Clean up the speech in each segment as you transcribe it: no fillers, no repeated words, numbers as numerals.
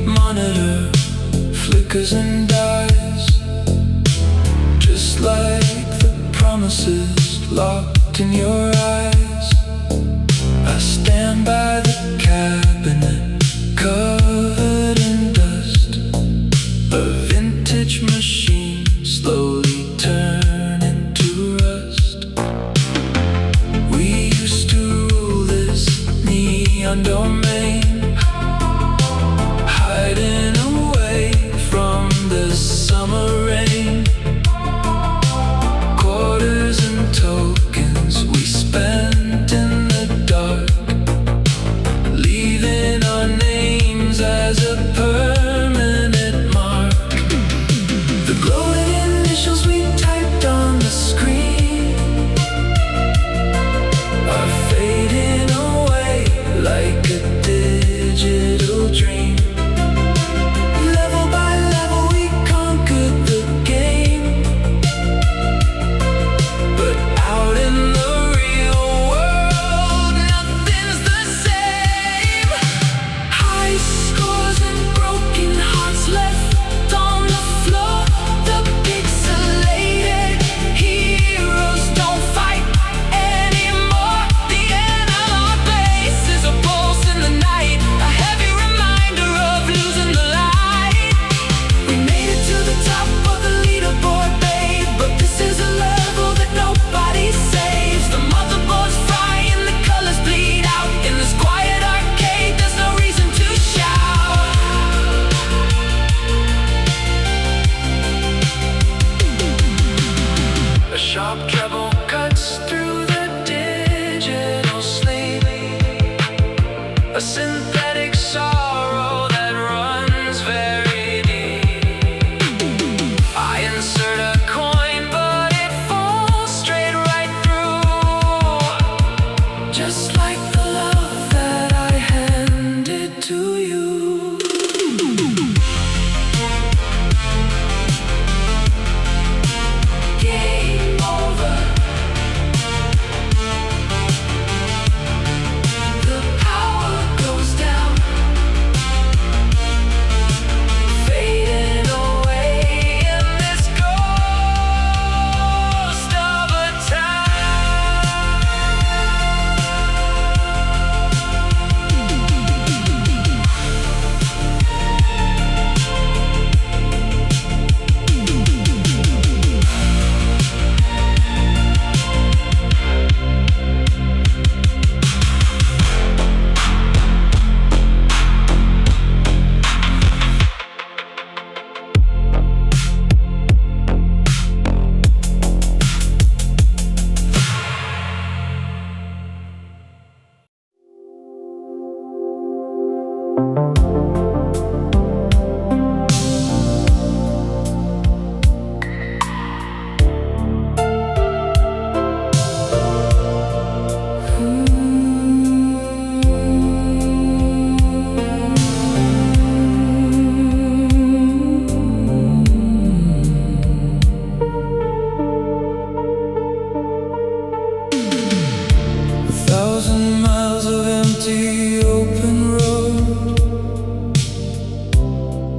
Monitor flickers and dies, just like the promises locked in your eyes. I stand by the cabinet covered in dust, a vintage machine slowly turning to rust. We used to rule this neon domain, hiding away from the summer rain. Quarters and tokens we spent in the dark, leaving our names as a permanent mark. The glowing initials we typed on the screen are fading away like a digital dream. Sharp treble cuts through the digital sleep, a synthetic sorrow that runs very deep. I insert a coin, but it falls straight right through, just like the love that I handed to you.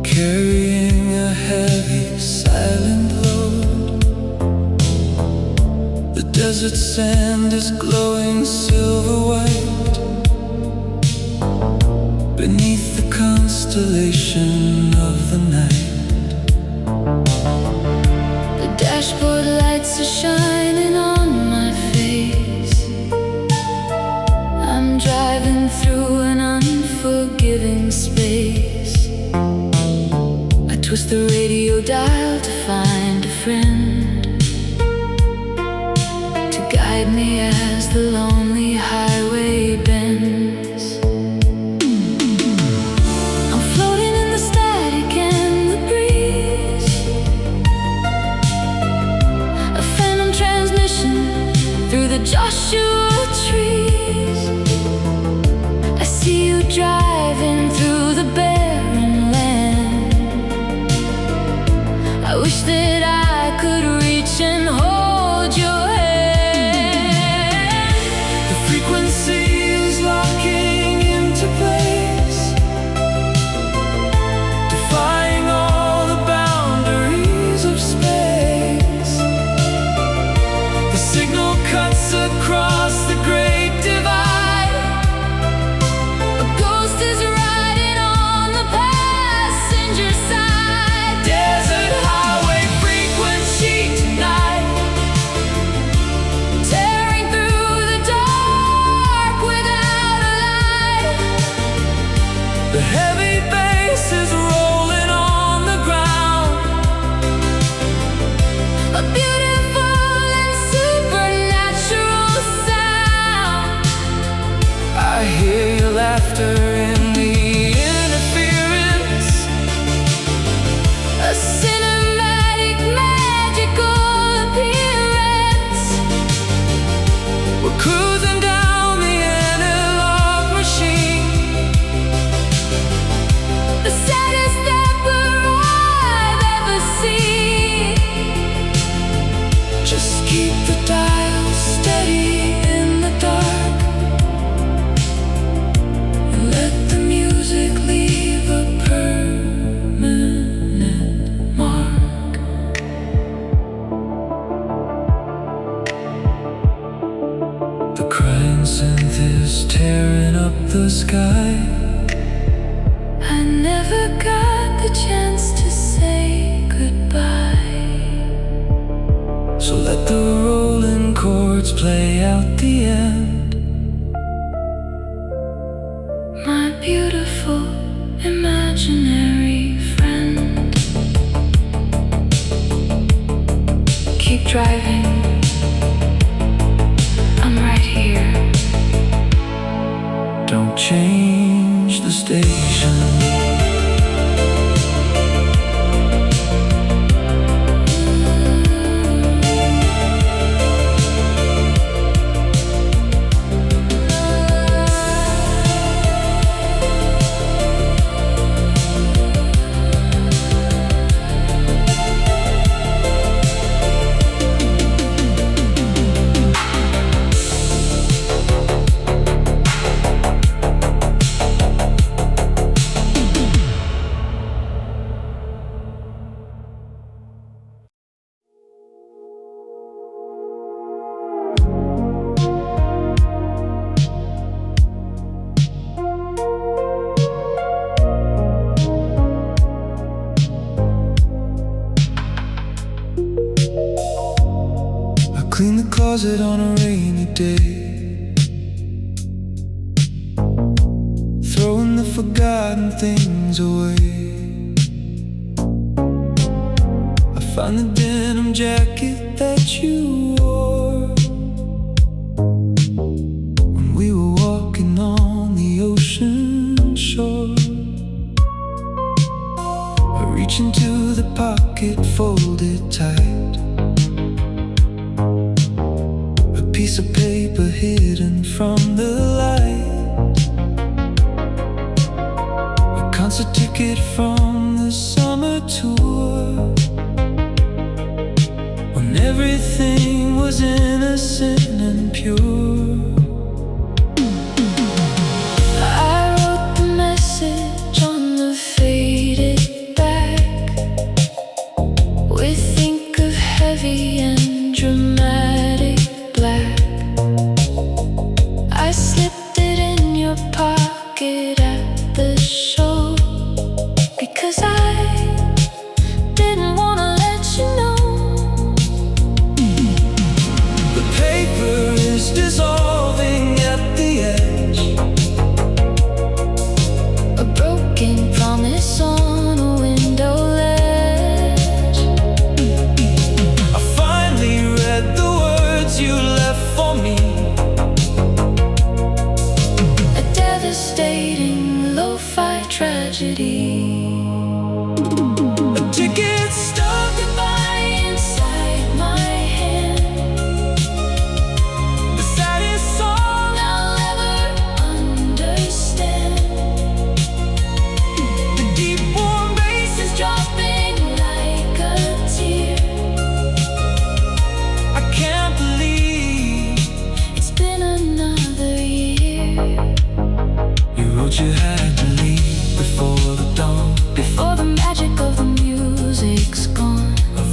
Carrying a heavy, silent load. The desert sand is glowing silver white beneath the constellation of the night. The dashboard lights are shining on my face. I'm driving through an unforgiving space. Twist the radio dial to find unusual trees. I see you driving through the barren land. I wish that I could reach and hold your hand. The frequency is locking into place, defying all the boundaries of space. The signal cuts across the great divide. A ghost is riding on the passenger side. Desert highway frequency tonight, Tearing through the dark without a light. the heavy bass is rolling on the ground. A beautiful and supernatural sound. I hear your laughter in the interference. A cinematic, magical appearance. We're cruising down the analog machine. The saddest opera I've ever seen. Just keep the dial steady in the dark, and let the music leave a permanent mark. The crying synth is tearing up the sky. I never got the chance to say goodbye. So let the rolling chords play out the end. My beautiful imaginary friend. Keep driving. I'm right here. Don't change the station. Clean the closet on a rainy day, throwing the forgotten things away. I found the denim jacket that you wore when we were walking on the ocean shore. I reach into the pocket, folded tight, piece of paper hidden from the light, a concert ticket from the summer tour, when everything was innocent and pure. I wrote the message on the faded back with ink of heavy and dramatic black. I slipped it in your pocket at the show because I didn't want to let you know. The paper is dissolving at the edge, A broken promise on a window ledge. I finally read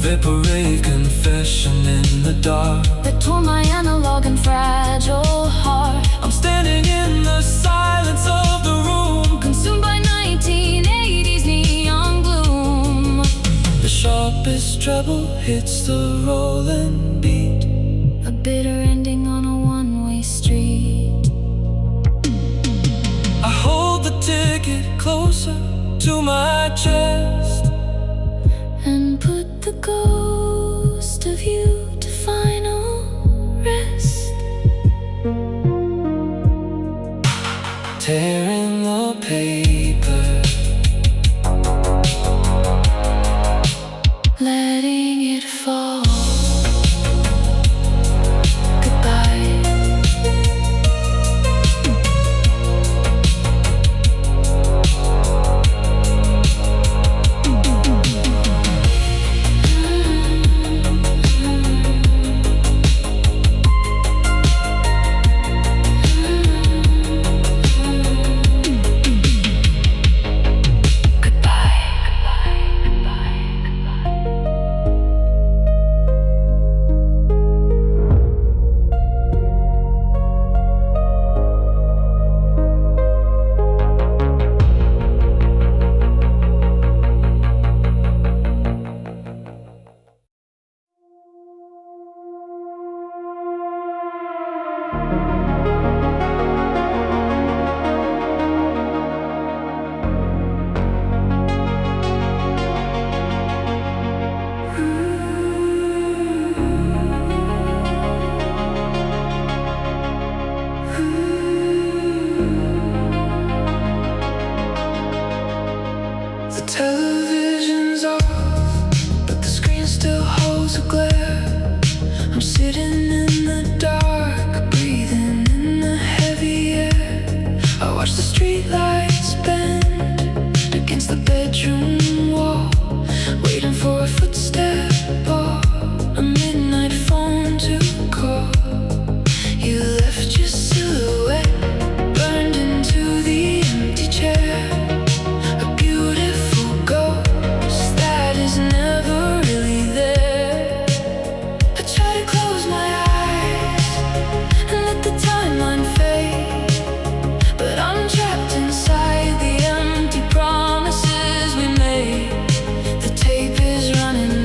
vaporwave confession in the dark that tore my analog and fragile heart. I'm standing in the silence of the room, Consumed by 1980s neon gloom. the sharpest treble hits the rolling beat, A bitter ending on a one-way street. I hold the ticket closer to my chest And put the ghost of you to final rest. tearing the paper, Letting it fall. Goodbye. the television's off, but the screen still holds a glare. I'm sitting in the dark, breathing in the heavy air. I watch the streetlights bend against the bedroom wall, waiting for a footstep or a midnight phone to call. You left your silhouette burned into the empty chair, a beautiful ghost that is never really there. I try to close my eyes and let the timeline fade, but I'm trapped inside the empty promises we made. The tape is running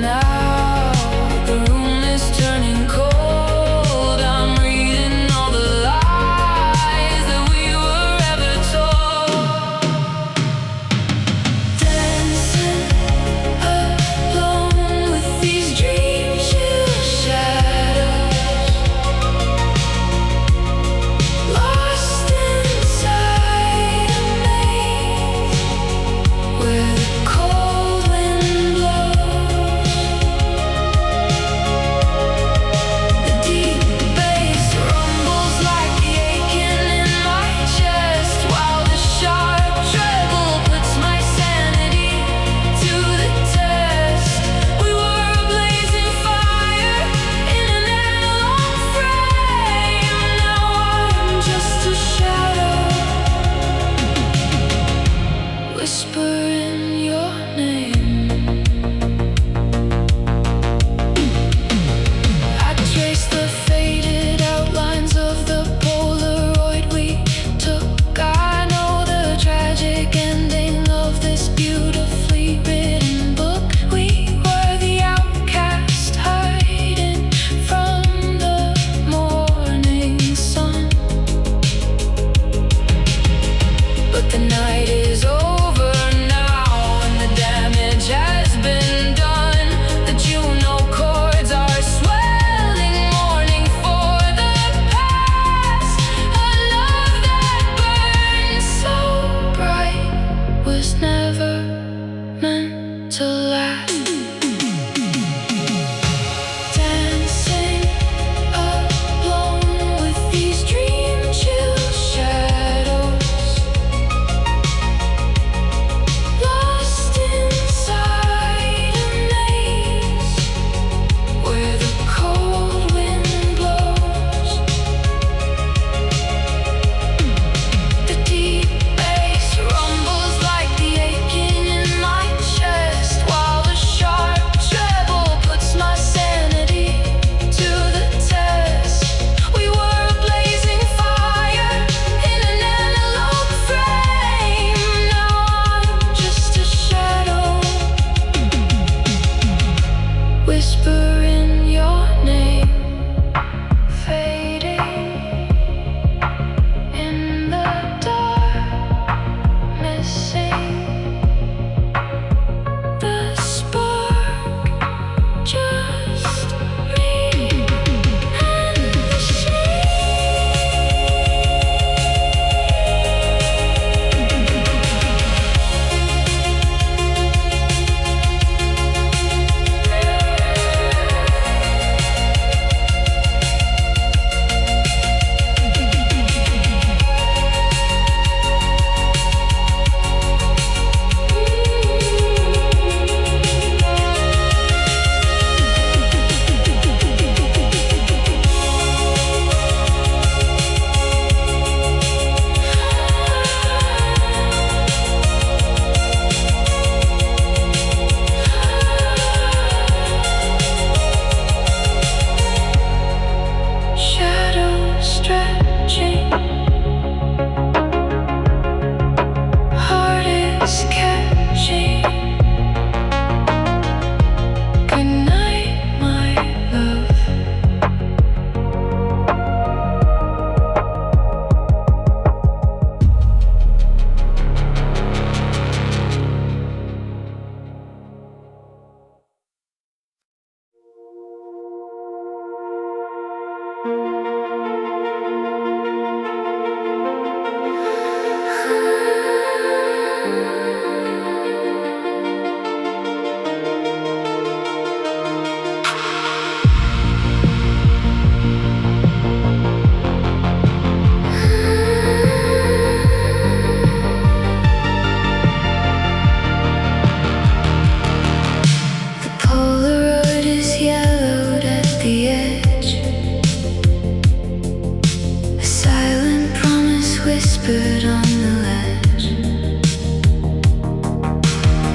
whispered on the ledge.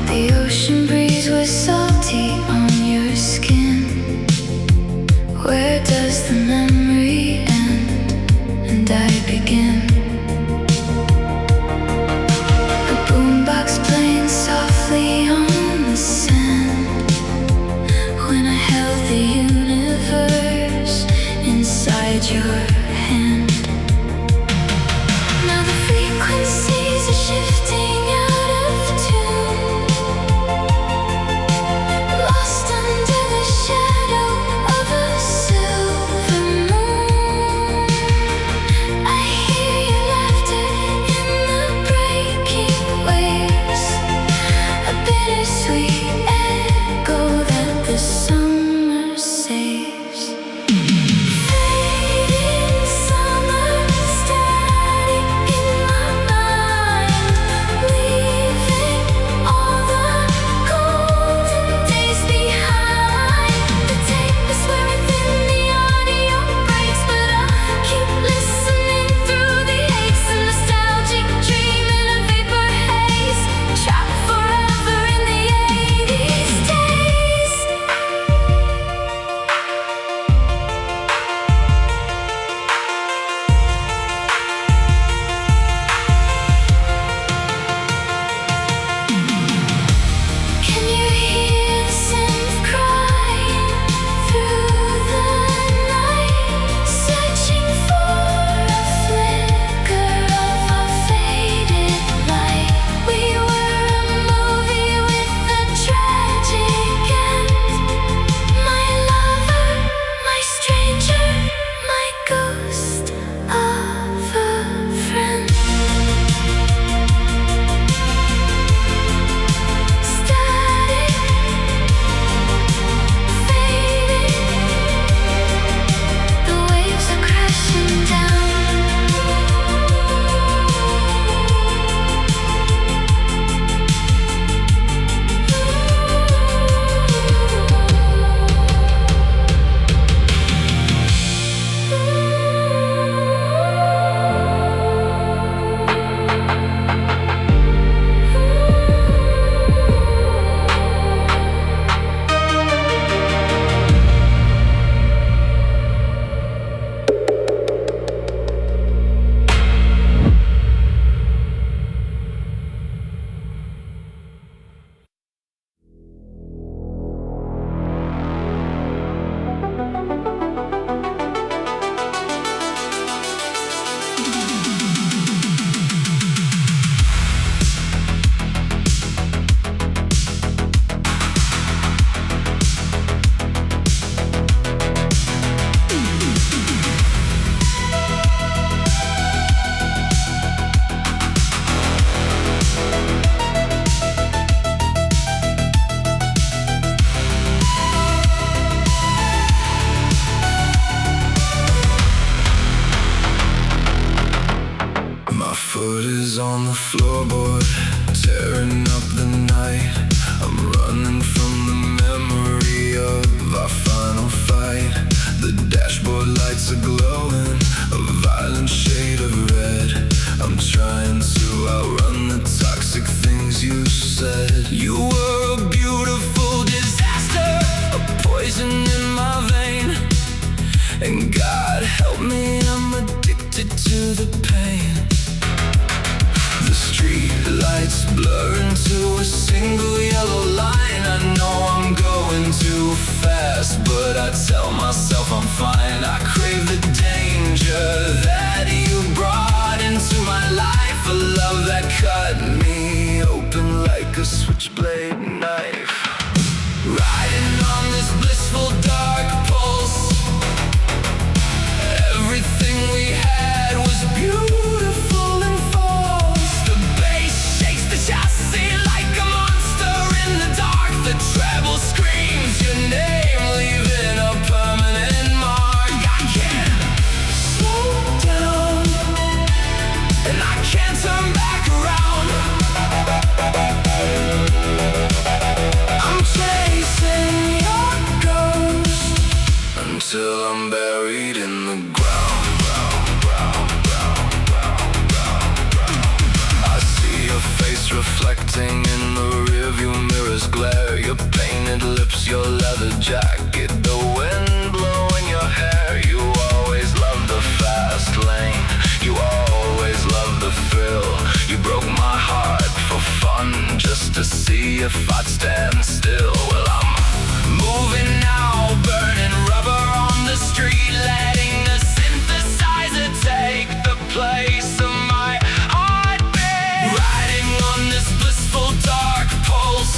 The ocean breeze was salty on your skin. Where does the memory end and I begin? A boombox playing softly on the sand. When I held the universe inside your hand. Now the frequencies are shifting out of tune, lost under the shadow of a silver moon. I hear your laughter in the breaking waves, a bittersweet echo that the summer saves. Fading summer static in my mind, leaving all the golden days behind. The tape is within the audio breaks, but I keep listening through the aches. A nostalgic dream in a vapor haze, trapped forever in the 80s days. Can you hear the synth crying through the night, searching for a flicker of a faded light? We were a movie with a tragic end. My lover, my stranger, my ghost of a friend. Static, fading, the waves are crashing down. My foot is on the floorboard, tearing up the night. I'm running from the memory of our final fight. The dashboard lights are glowing, a violent shade of red. I'm trying to outrun the toxic things you said. You were a beautiful disaster, a poison in my vein. And God help me, I'm addicted to the pain. The street lights blur into a single yellow line. I know I'm going too fast, but I tell myself I'm fine. I crave the danger that you brought into my life, a love that cut me open like a switchblade knife. Riding on this blissful dark pulse, everything we had was beautiful and false. The bass shakes the chassis like a monster in the dark. The treble screams your name, leaving a permanent mark. I jacket, the wind blowing your hair. You always loved the fast lane, you always loved the thrill. You broke my heart for fun, just to see if I'd stand still. Well, I'm moving now, burning rubber on the street, letting the synthesizer take the place of my heartbeat. Riding on this blissful dark pulse,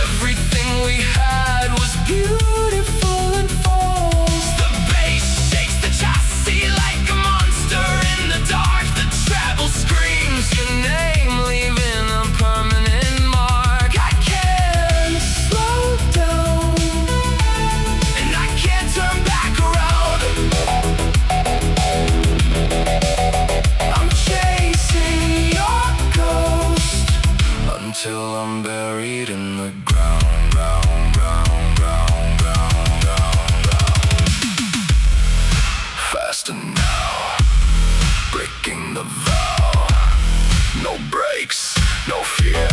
everything we had was beautiful and false. The bass shakes the chassis like a monster in the dark. The treble screams your name, leaving a permanent mark. I can't slow down, and I can't turn back around. I'm chasing your ghost until I'm buried in the ground, round, round, round, round, round, round. Faster now, breaking the vow. No brakes, no fear.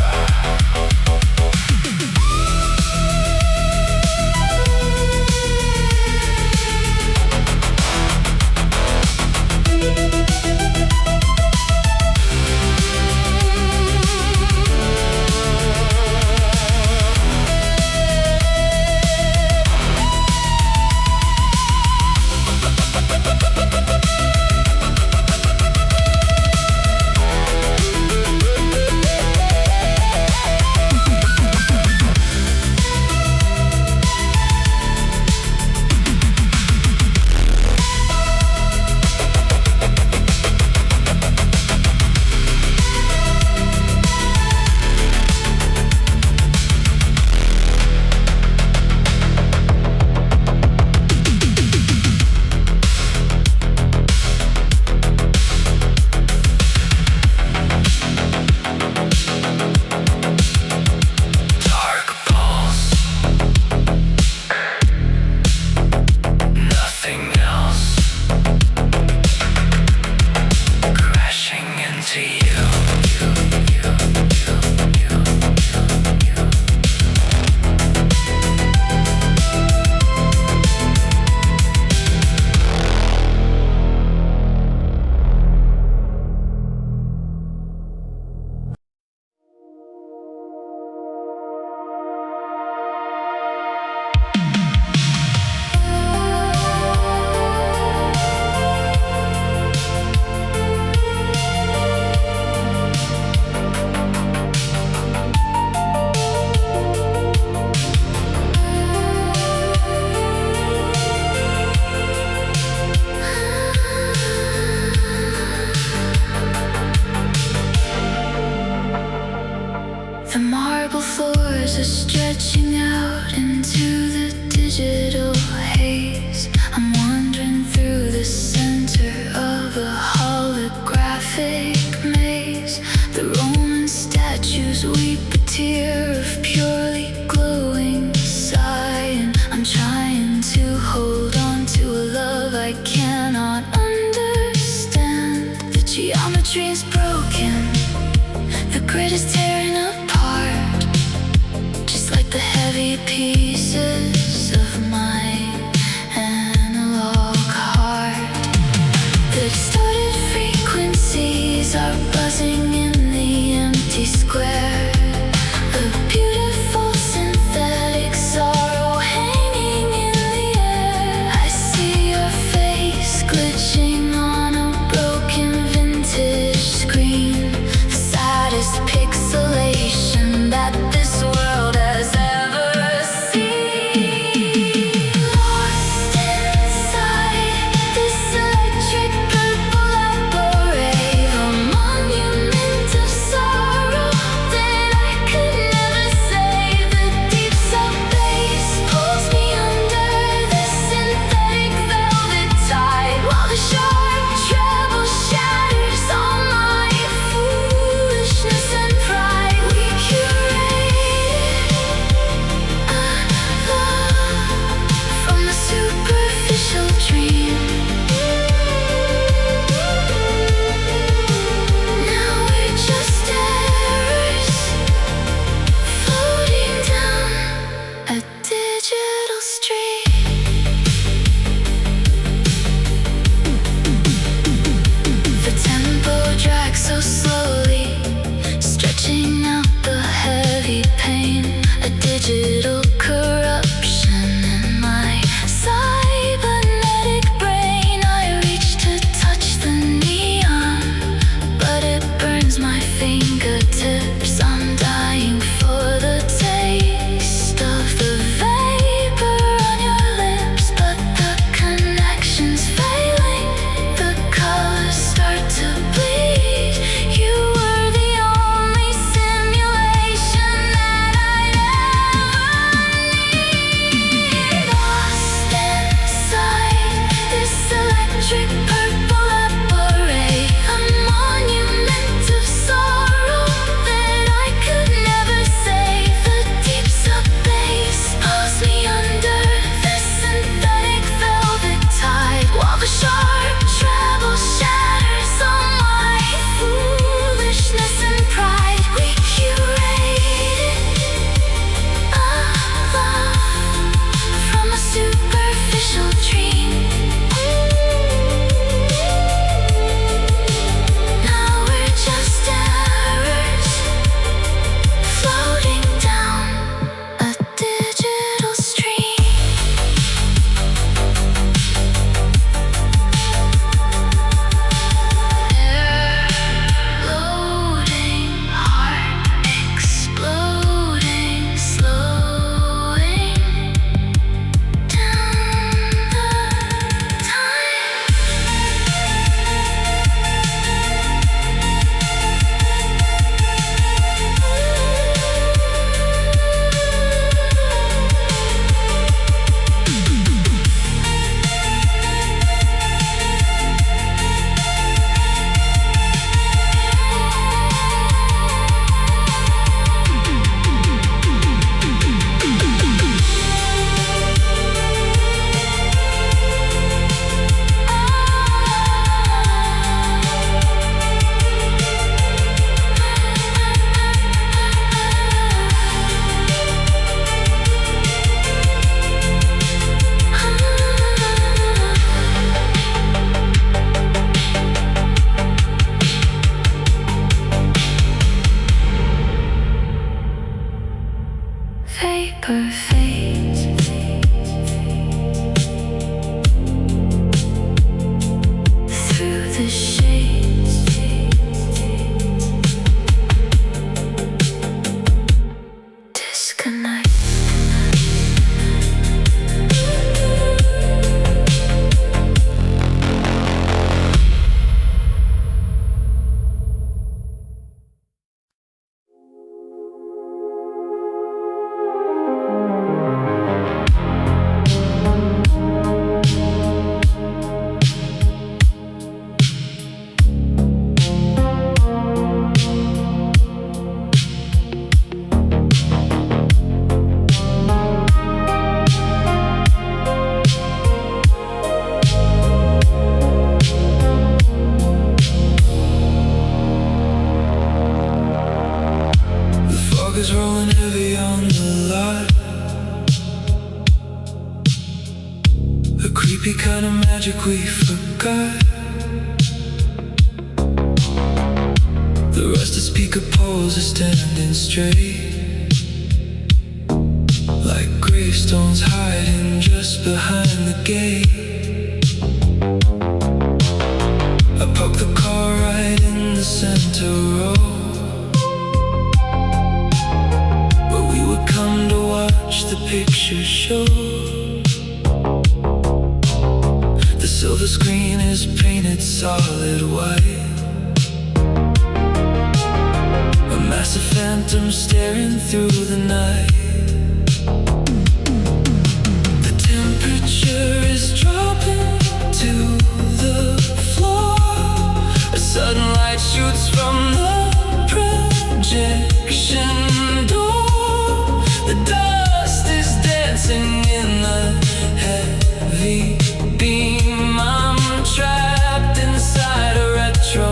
The marble floors are stretching out into the digital haze. I'm wandering through the center of a holographic maze. The Roman statues weep a tear of purely glowing sighing. I'm trying to hold on to a love I cannot understand. The geometry is broken, the grid is tearing apart, just like the heavy pieces of my analog heart. The distorted frequencies are buzzing in the empty square. A beautiful synthetic sorrow hanging in the air. I see your face glitching on a broken vintage screen, the saddest pixelation that this world has ever seen. creepy kind of magic we forgot. The rusted speaker poles are standing straight, like gravestones hiding just behind the gate. I parked the car right in the center row, where we would come to watch the picture show. The silver screen is painted solid white, a massive phantom staring through the night. The temperature is dropping to the floor. A sudden light shoots from the projection door. The dust is dancing in the heavy beam. I'm trapped inside a retro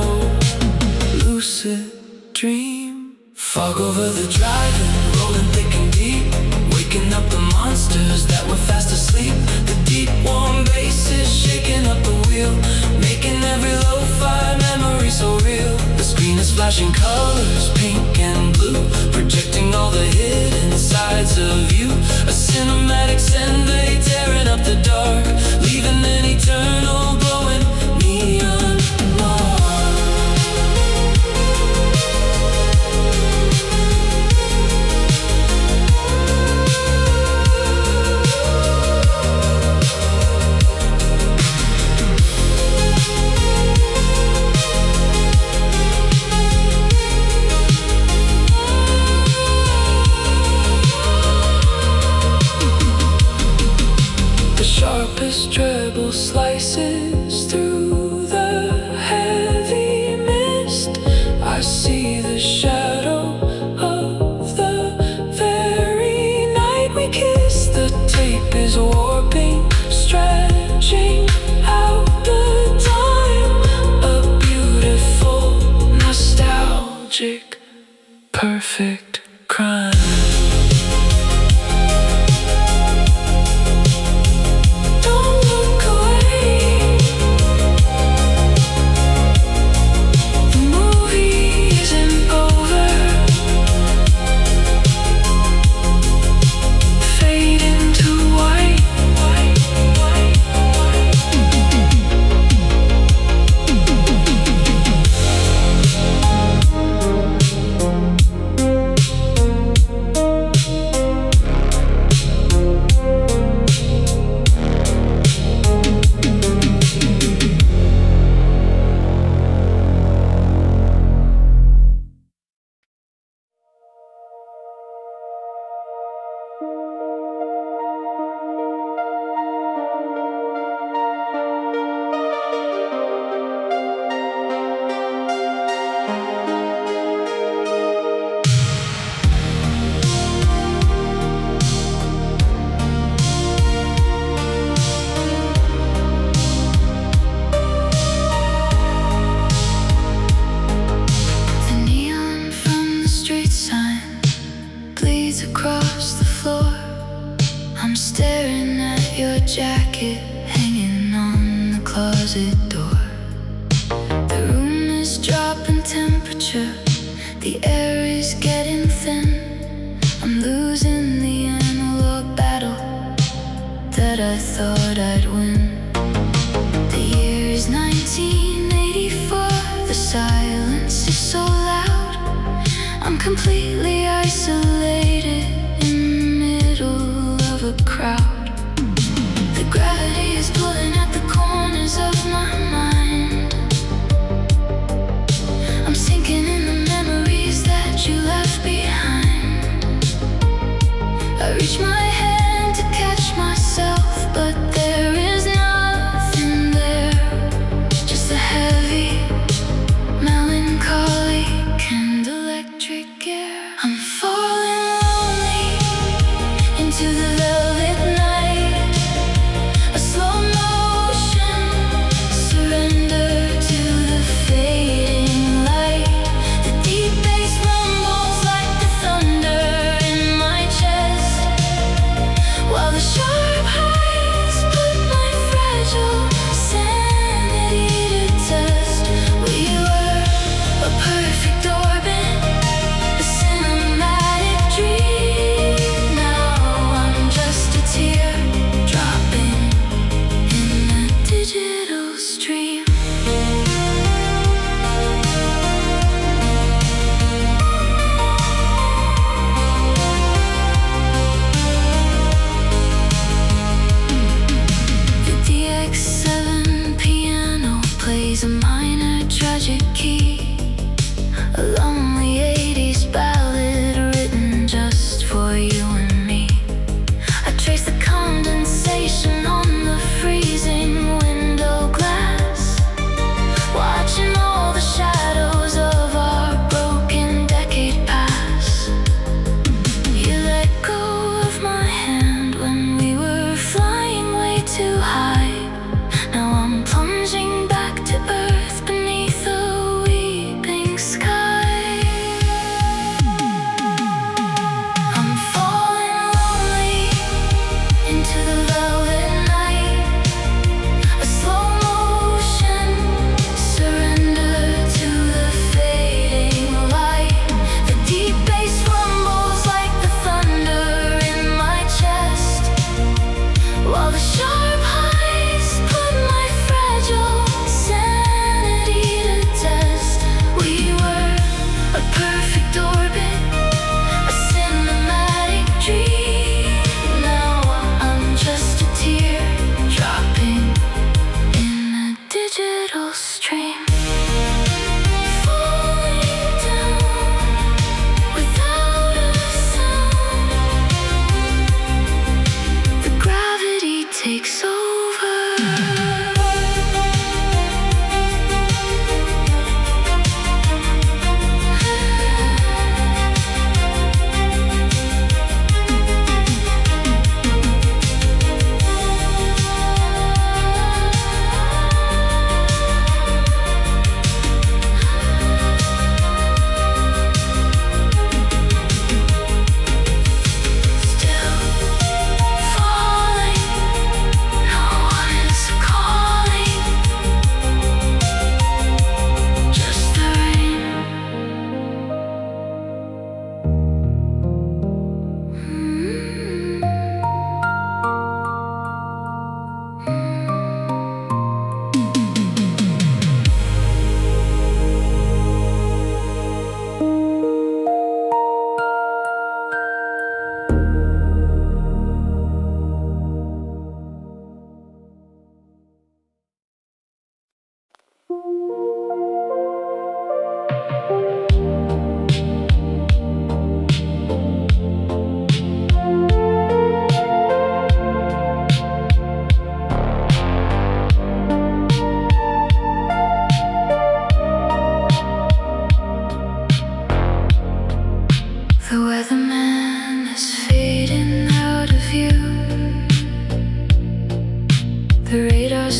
lucid dream. Fog over the driving, rolling thick and deep, waking up the monsters that were fast asleep. The deep warm bass is shaking up the wheel, making every lo-fi memory so real. The screen is flashing colors, pink and blue, projecting all the hidden sides of you. A cinematic Synthwave tearing up the dark, leaving an eternal glowing neon mark. Sharpest treble slices through the heavy mist. I see the shadow of the very night we kissed. The tape is warping, stretching out the time. A beautiful, nostalgic, perfect crime. Across the floor, I'm staring at your jacket hanging on the closet door. The room is dropping temperature, the air is getting thin. I'm losing the analog battle that I thought I'd win. The year is 1984, the silence is so loud. I'm completely isolated in the middle of a crowd. The gravity is pulling at the corners of my mind. I'm sinking in the memories that you left behind. I reach my hand to catch myself, but there is nothing there. Just a heavy, melancholic and electric air. I'm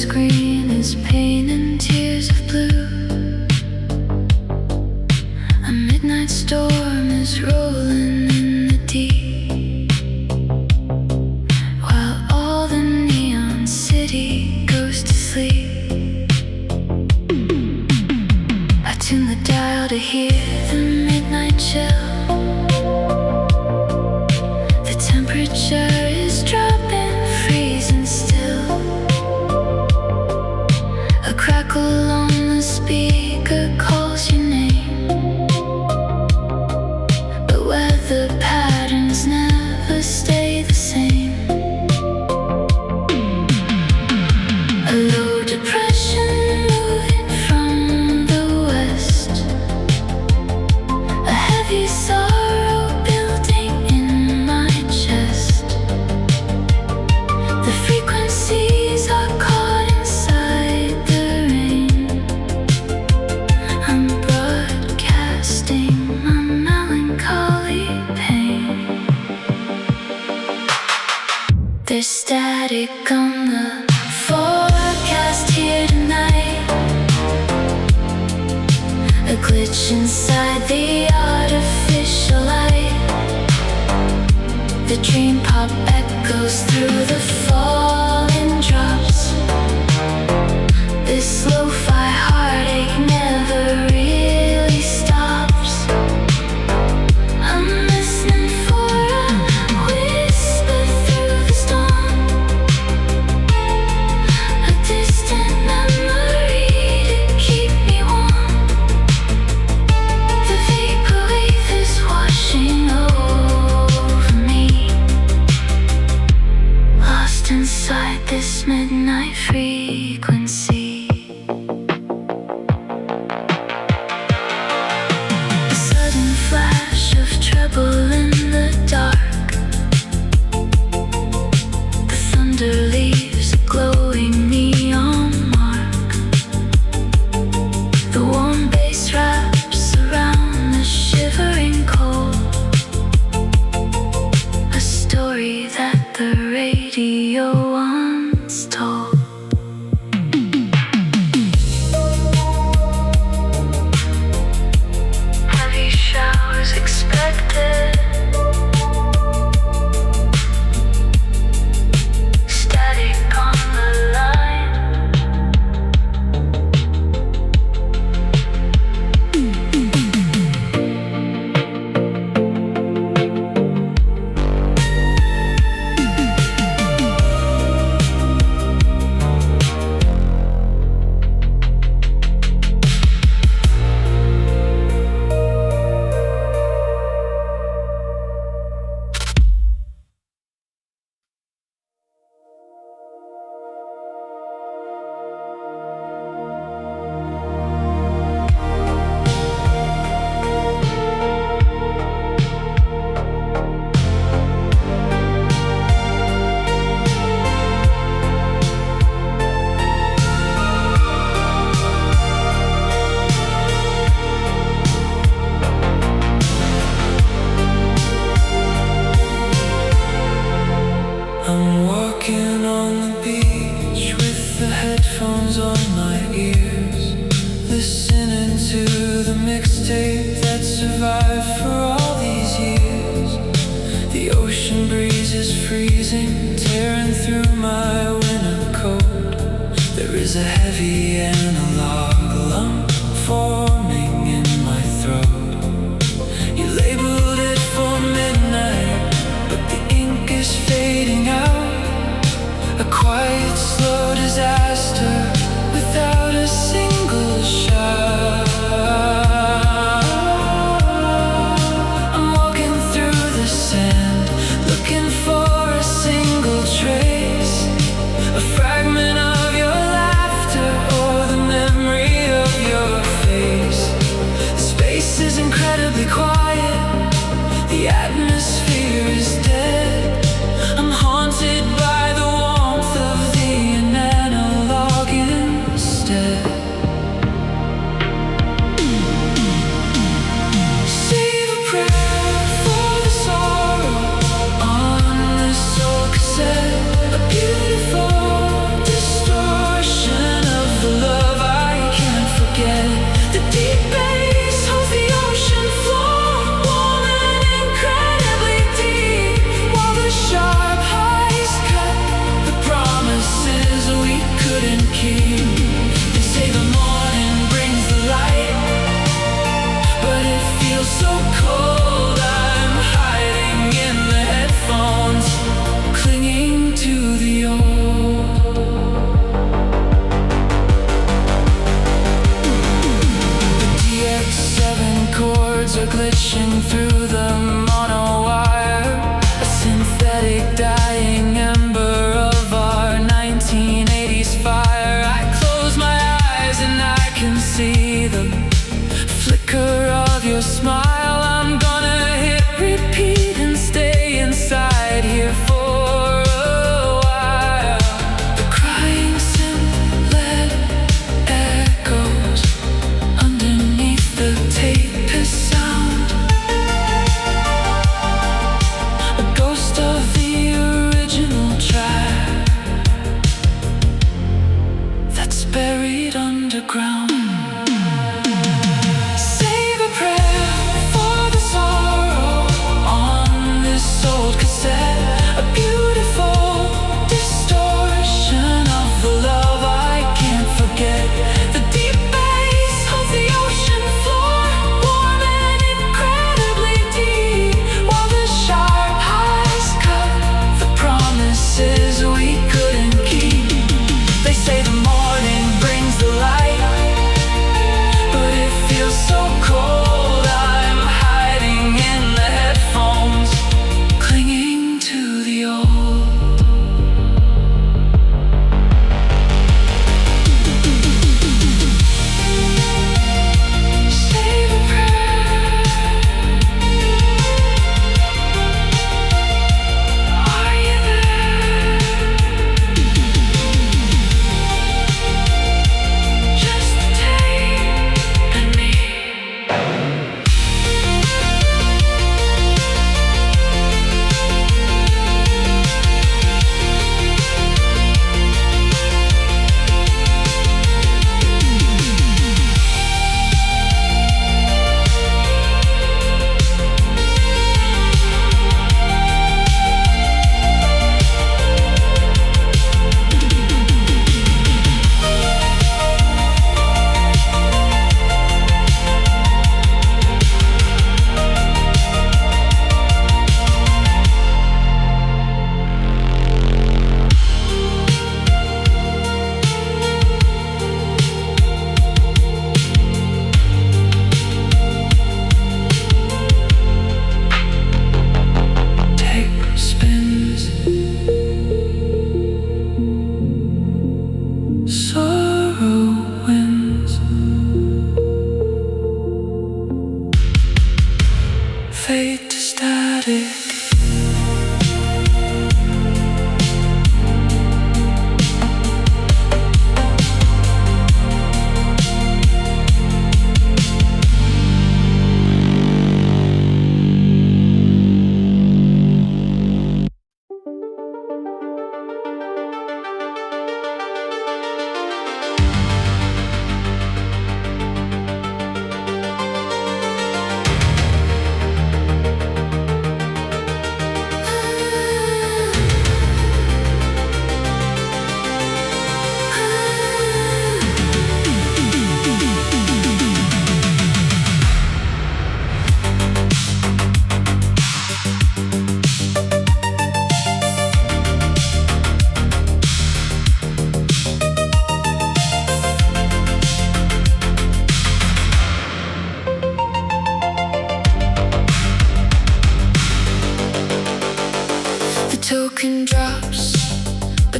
screen is pain and tears of blue. A midnight storm is rolling in the deep, while all the neon city goes to sleep. I tune the dial to hear the midnight chill. The temperature is dropping, freezing still. A crackle on the speaker calls your name, but weather patterns never stay the same. A low depression moving from the west, a heavy sorrow building in my chest. The frequencies are caught inside the rain. I'm broadcasting my melancholy pain. There's static on the forecast here tonight, a glitch inside the artificial light. The dream pop echoes through the falling drops. This lo-fi heartache never really stops. I'm listening for a whisper through the storm, a distant memory to keep me warm. The vapor wave is washing over me, lost inside this midnight frequency. A sudden flash of trouble in the dark. The thunder leaves a glowing neon mark. The warm bass wraps around the shivering cold, a story that the radio once told. Heavy showers expected, static on the line. I'm walking on the beach with the headphones on my ears, listening to the mixtape that survived for all these years. The ocean breeze is freezing, tearing through my winter coat. There is a heavy analog lump forming in my throat. You labeled it for midnight, but the ink is fading out. A quiet, slow disaster without a single shot. I'm walking through the sand, looking for a single trace, a fragment of your laughter or the memory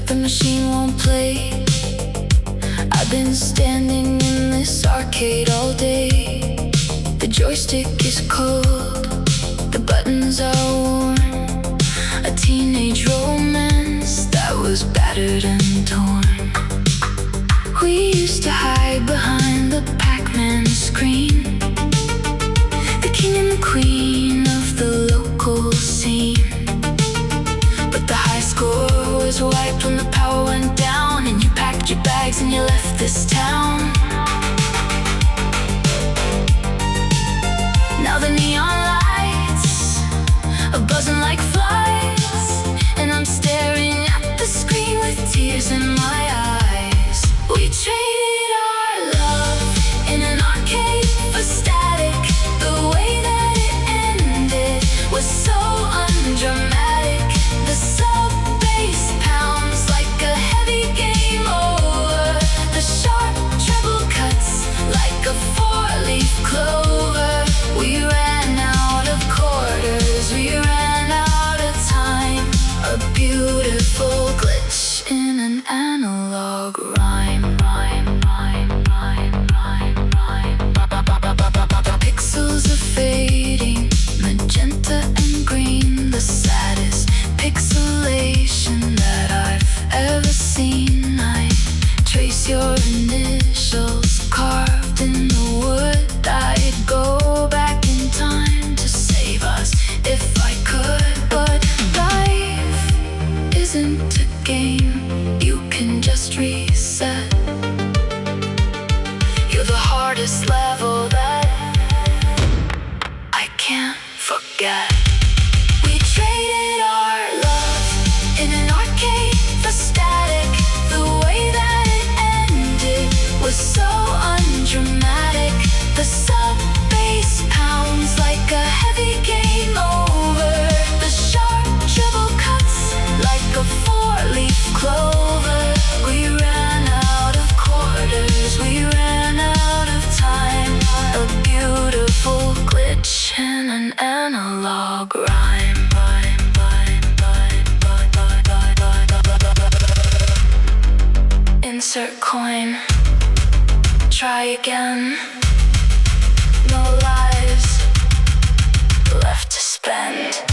the machine won't play. I've been standing in this arcade all day. The joystick is cold, the buttons are worn. A teenage romance that was battered and torn. We used to hide behind the Pac-Man screen, the king and the queen of the local scene. But the high score was wiped when the power went down, and you packed your bags and you left this town. Now the neon lights are buzzing like flies, and I'm staring at the screen with tears in my eyes. We traded our love in an arcade for static. The way that it ended was so undramatic. The sub-bass pounds like a heavy game over. The sharp treble cuts like a four-leaf clover. We ran out of quarters, we ran out of time. A beautiful glitch in an analog rhyme. Pixels are fading, magenta and green. The saddest pixelation that I've ever seen. I trace your initials carved in the wood. I'd go back in time to save us if I could. But life isn't a game you can just reset. You're the hardest level that I can't forget. We traded our love in an arcade for static. The way that it ended was so undramatic. The sub-bass pounds like a heavy game over. The sharp treble cuts like a four-leaf clover. We ran out of quarters, we ran out of time. A beautiful glitch in an analog rhyme. Insert coin, try again. No lives left to spend.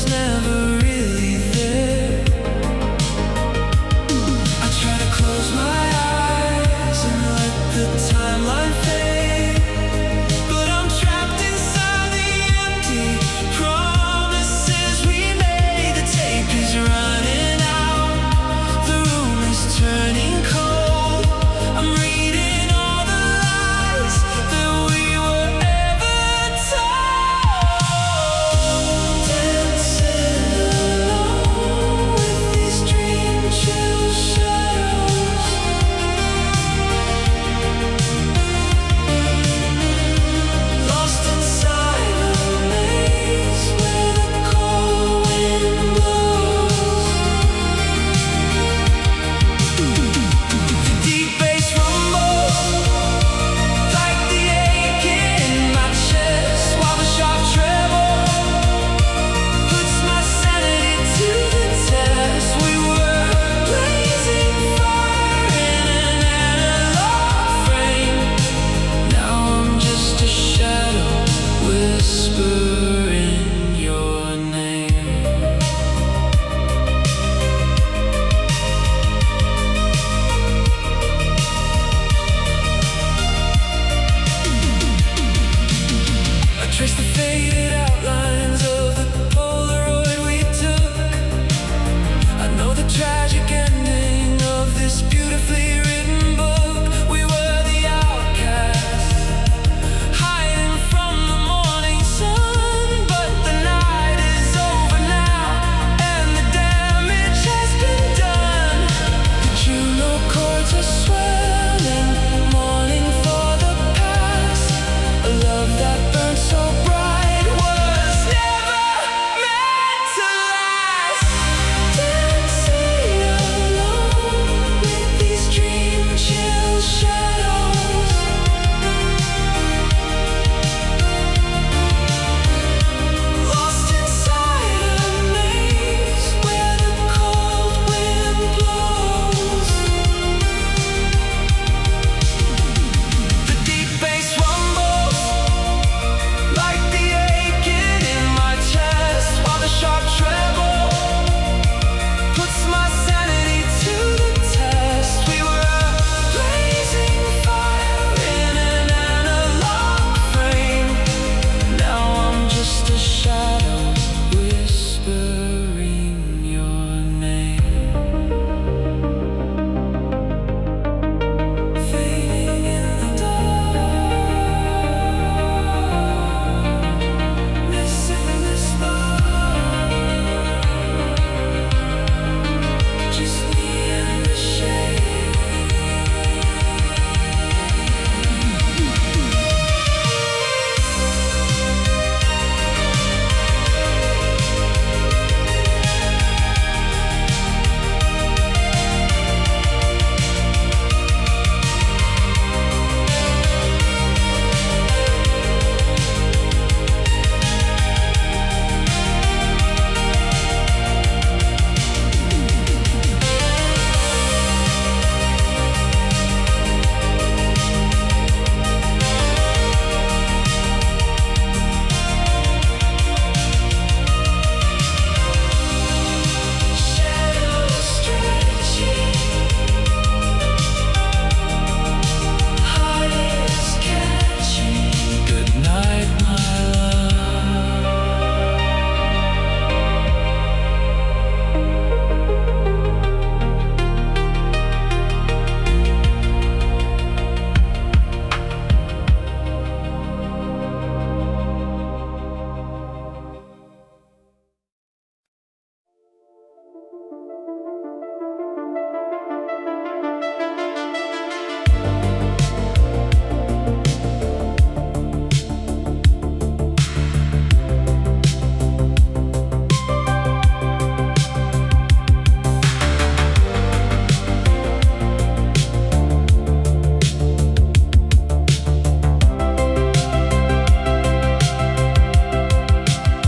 Never really there. I try to close my eyes. faded outlines of the Polaroid we took. I know the tragic ending of this beautifully written book. We were the outcasts, hiding from the morning sun. But the night is over now, and the damage has been done. Did you know chords are swelling, mourning for the past? A love that burned so bright was never meant to last. Dancing alone with these dream chill shadows, lost inside a maze where the cold wind blows. The deep bass rumbles like the aching in my chest, while the sharp treble puts my sanity to the test. We were a blazing fire in an analog frame. Now I'm just a shadow whispering your name, fading in the dark, missing the spark. Just me and the shade. Shadows stretching, heart is catching. Good night, my love.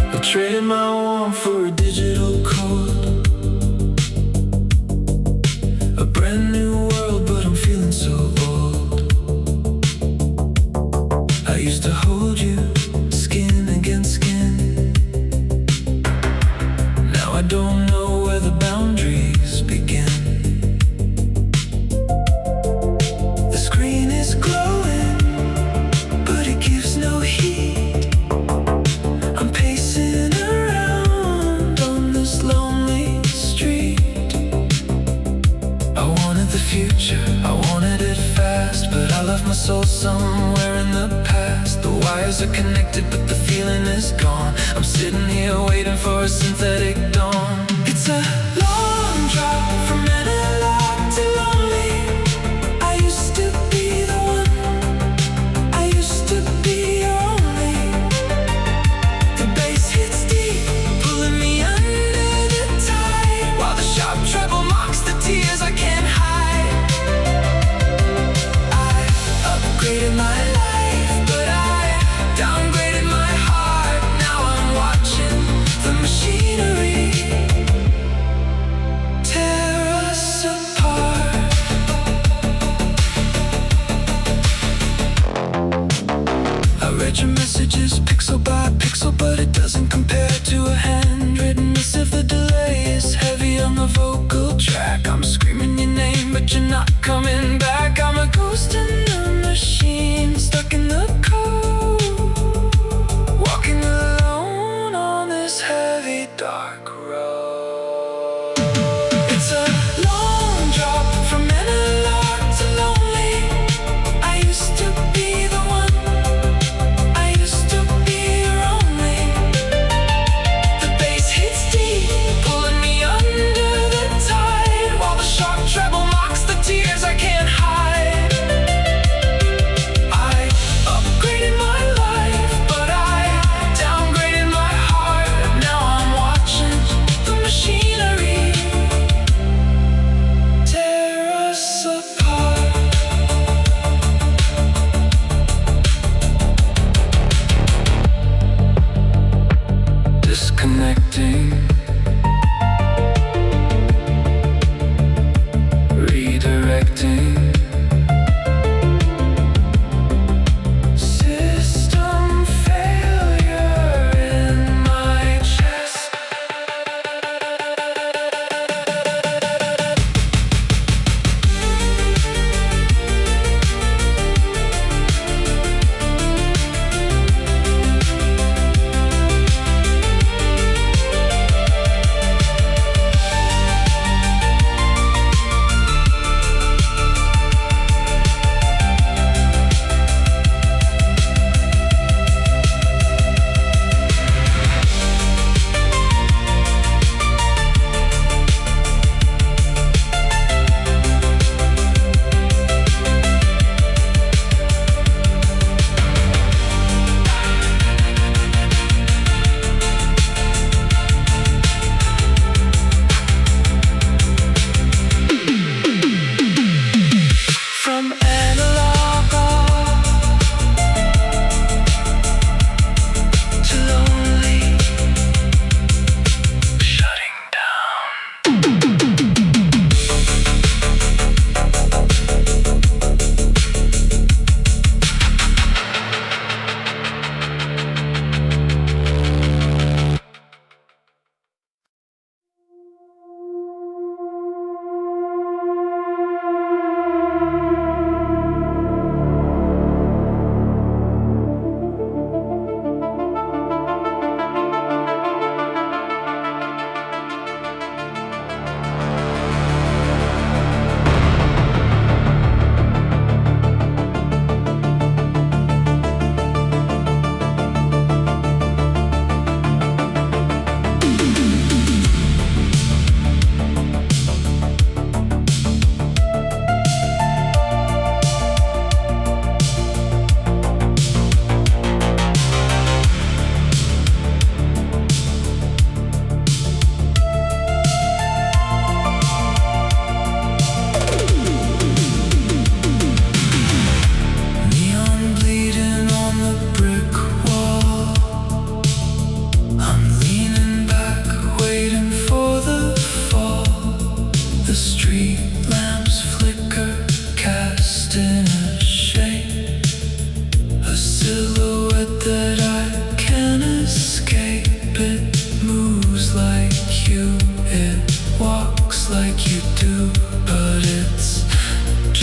I traded my warmth for a digital code, a brand new world, but I'm feeling so old. I used to hold you skin against skin. Now I don't know where the boundaries begin. The screen is glowing, but it gives no heat. I'm pacing around on this lonely street. I wanted the future, I wanted it fast, but I left my soul somewhere in the past. The wires are connected, but the feeling is gone. I'm sitting here waiting for a synthetic dawn. It's a long drop from analog to lonely. I used to be the one, I used to be your only. The bass hits deep, pulling me under the tide, while the sharp treble mocks the tears I can't hide. I upgraded my life, but I downgraded my heart. Now I'm watching the machinery tear us apart. I read your messages pixel by pixel, but it doesn't compare to a handwritten missive. The delay is heavy on the vocal track. I'm screaming your name, but you're not coming back. I'm a ghost in the machine, stuck in the code, walking the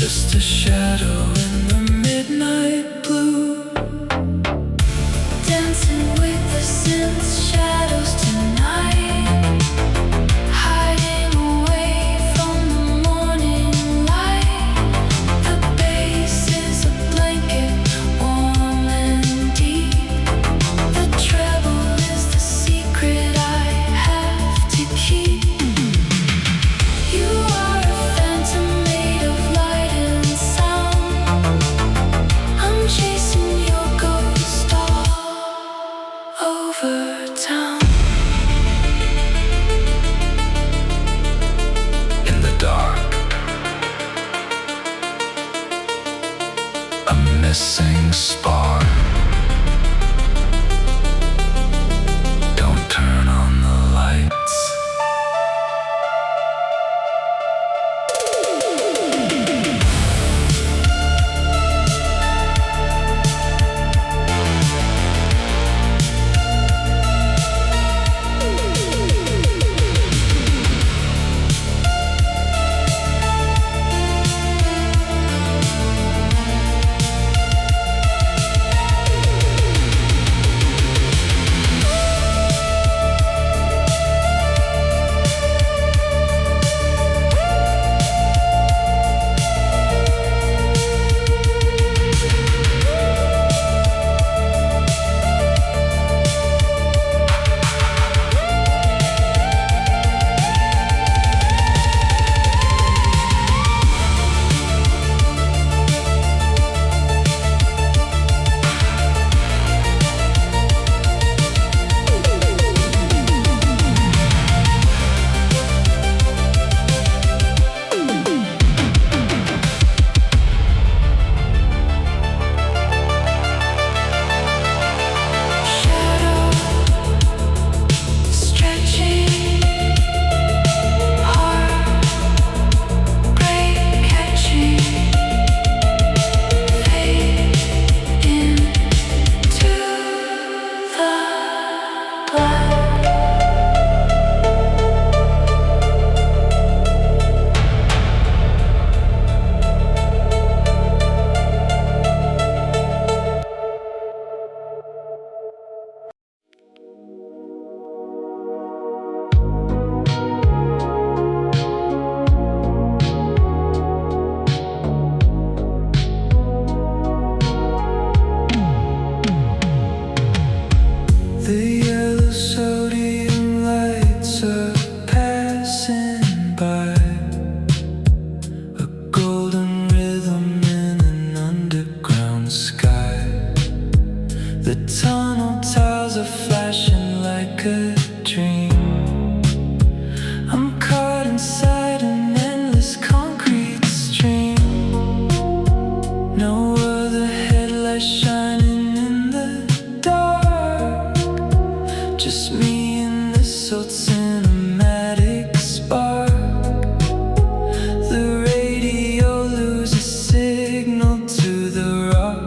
just a shadow in the midnight blue. Dancing with the synth shadows tonight, hiding away from the morning light. The bass is a blanket, warm and deep. The treble is the secret I have to keep. You are a phantom made of light and sound. I'm chasing your ghost all over town. In the dark, a missing spark. Don't turn on the lights. The yellow sodium lights are passing by, a golden rhythm in an underground sky. The tunnel tiles are flashing like a dream. I'm caught inside an endless concrete stream. No other headlights shining in the dark, just me and this old cinematic spark. The radio loses signal to the rock.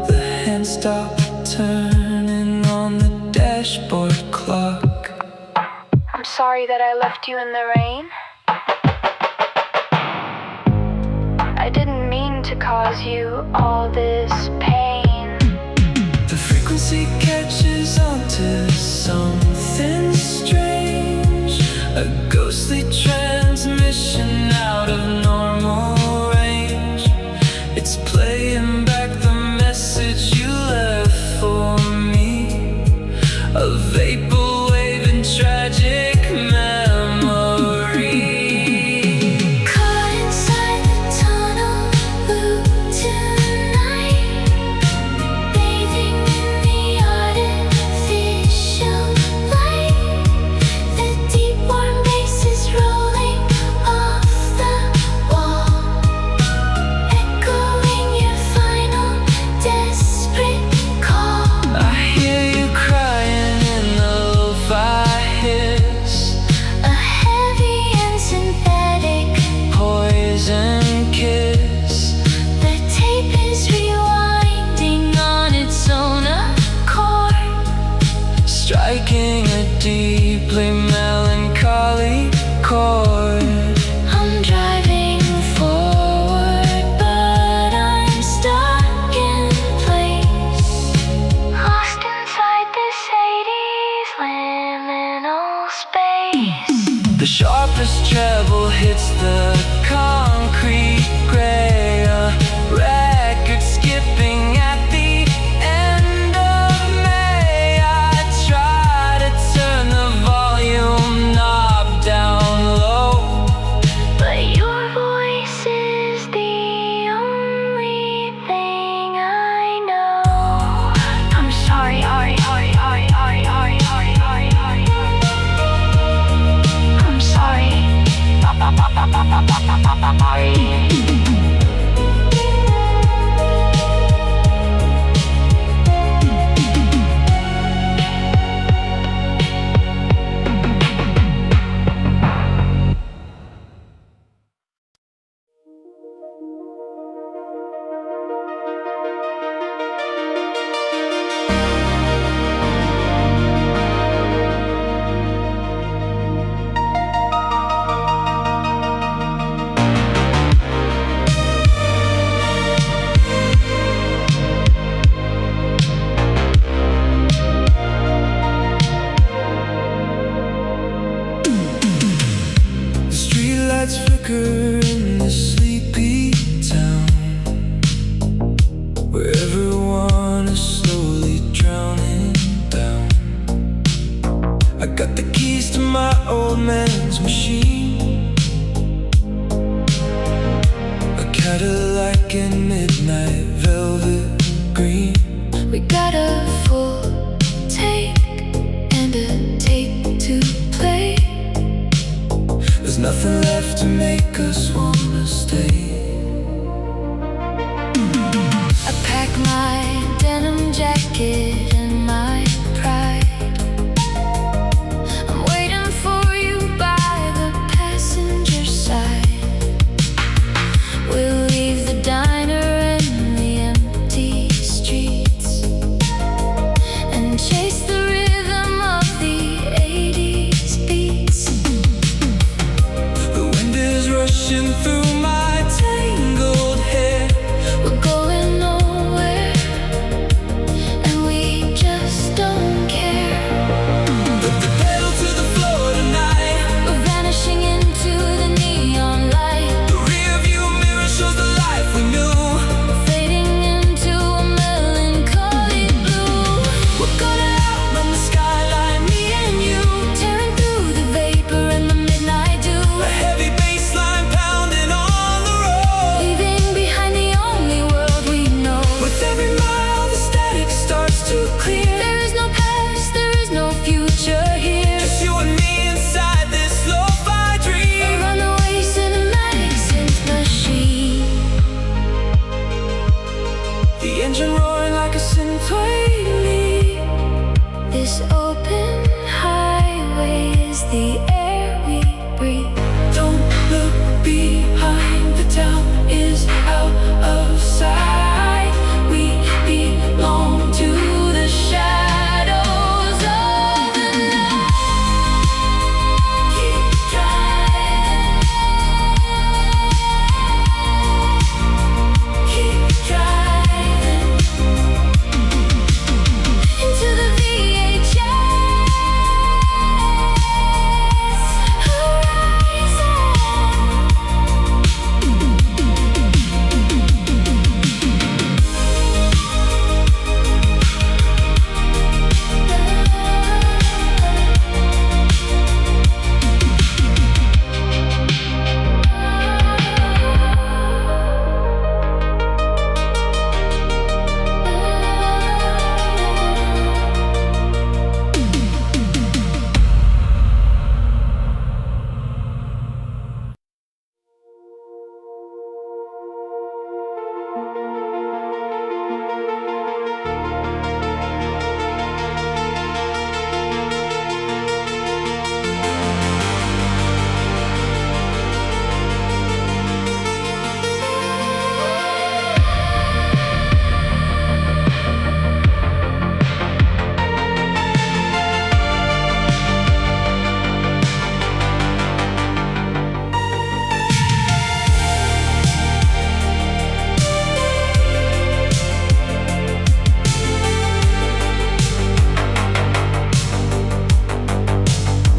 The hands stop turning on the dashboard clock. I'm sorry that I left you in the rain. I didn't mean to cause you all this pain. The frequency catches onto something strange, a ghostly transmission out of normal range. It's playing back the message you left for me, a vaporwave in tragic memory. Caught inside the tunnel loop tonight, bathing in the artificial light. The deep warm bass is rolling off the wall, echoing your flicker in this sleepy town where everyone is slowly drowning down. I got the keys to my old man's machine, a Cadillac in midnight velvet green. We got a full tank and a tape to play. There's nothing left to make us wanna stay. I pack my denim jacket and my pride. I'm waiting for you by the passenger side. We'll leave the diner and the empty streets and chase the rhythm of the 80s beats. The wind is rushing through my tangled hair. We're going nowhere and we just don't care. Put the pedal to the floor tonight. We're vanishing into the neon light, The rear view mirror shows the life we knew. fading into a melancholy blue. We're gonna outrun the skyline, me and you, Tearing through the vapor and the midnight dew, a heavy bass line pounding on the road. leaving behind the only world we know. With every mile the static starts to clear. There is no past, there is no future here. Just you and me inside this lo-fi A dream. runaway cinematic synth machine. The engine roaring like a Synthwave. This open highway is the air we breathe. Don't look behind, the town is out of sight. We belong to the shadows of the night. Keep driving. Keep driving. Into the VHS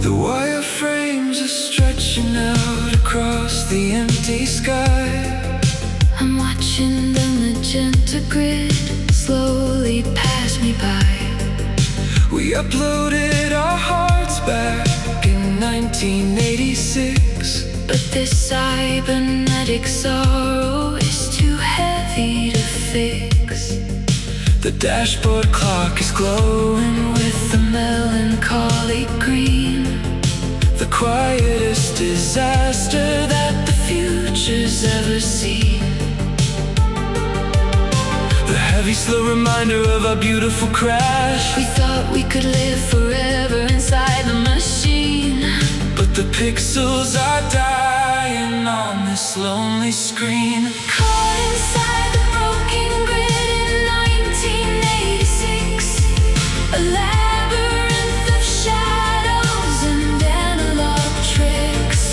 The wireframes are stretching out across the empty sky. I'm watching the magenta grid slowly pass me by. We uploaded our hearts back in 1986. But this cybernetic sorrow is too heavy to fix. The dashboard clock is glowing with the melancholy green. The quietest disaster that the future pictures ever seen. The heavy, slow reminder of our beautiful crash. We thought we could live forever inside the machine, but the pixels are dying on this lonely screen. caught inside the broken grid in 1986. A labyrinth of shadows and analog tricks.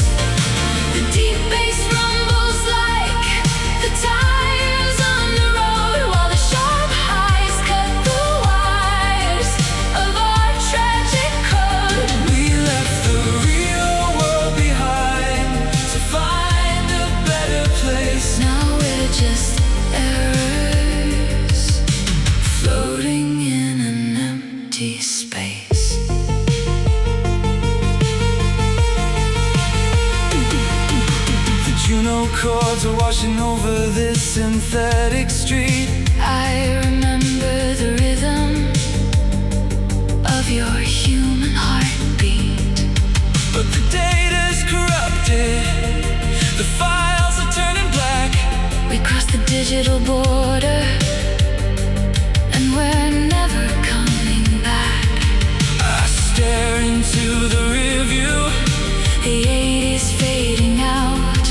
The deep bass rumbles like the tires on the road, while the sharp highs cut the wires of our tragic code. We left the real world behind to find a better place. Now we're just errors floating in an empty space. The Juno chords are washing over this synthetic street. I remember the rhythm of your human heartbeat. But the data's corrupted, the files are turning black. We crossed the digital border, and we're never coming back. I stare into the rearview, The 80s fading out,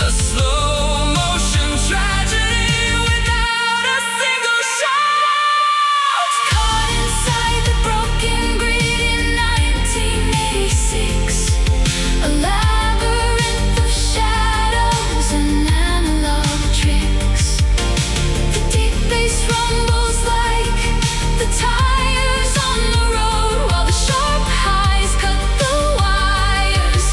a slow motion tragedy without a single shout. caught inside the broken grid in 1986. A labyrinth of shadows and analog tricks. The deep bass rumbles like the tires on the road, while the sharp highs cut the wires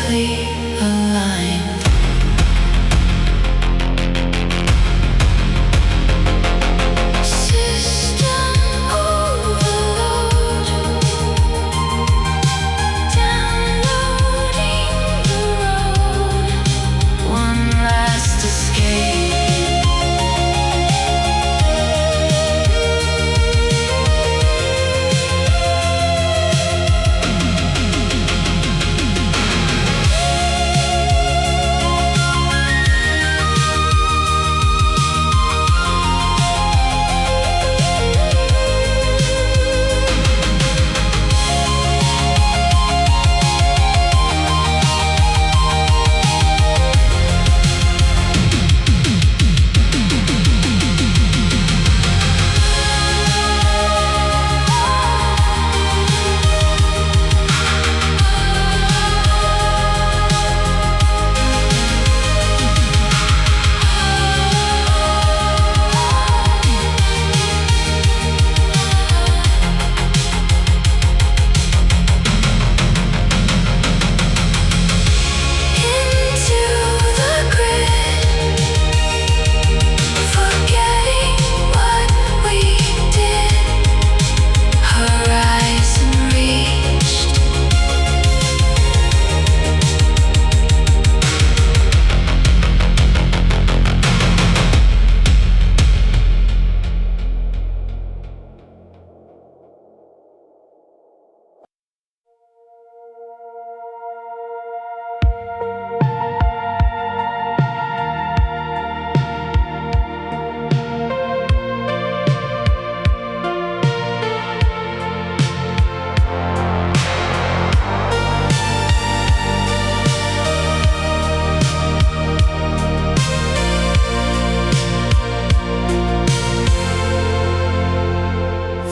perfectly aligned. System overload, downloading the road, one last escape.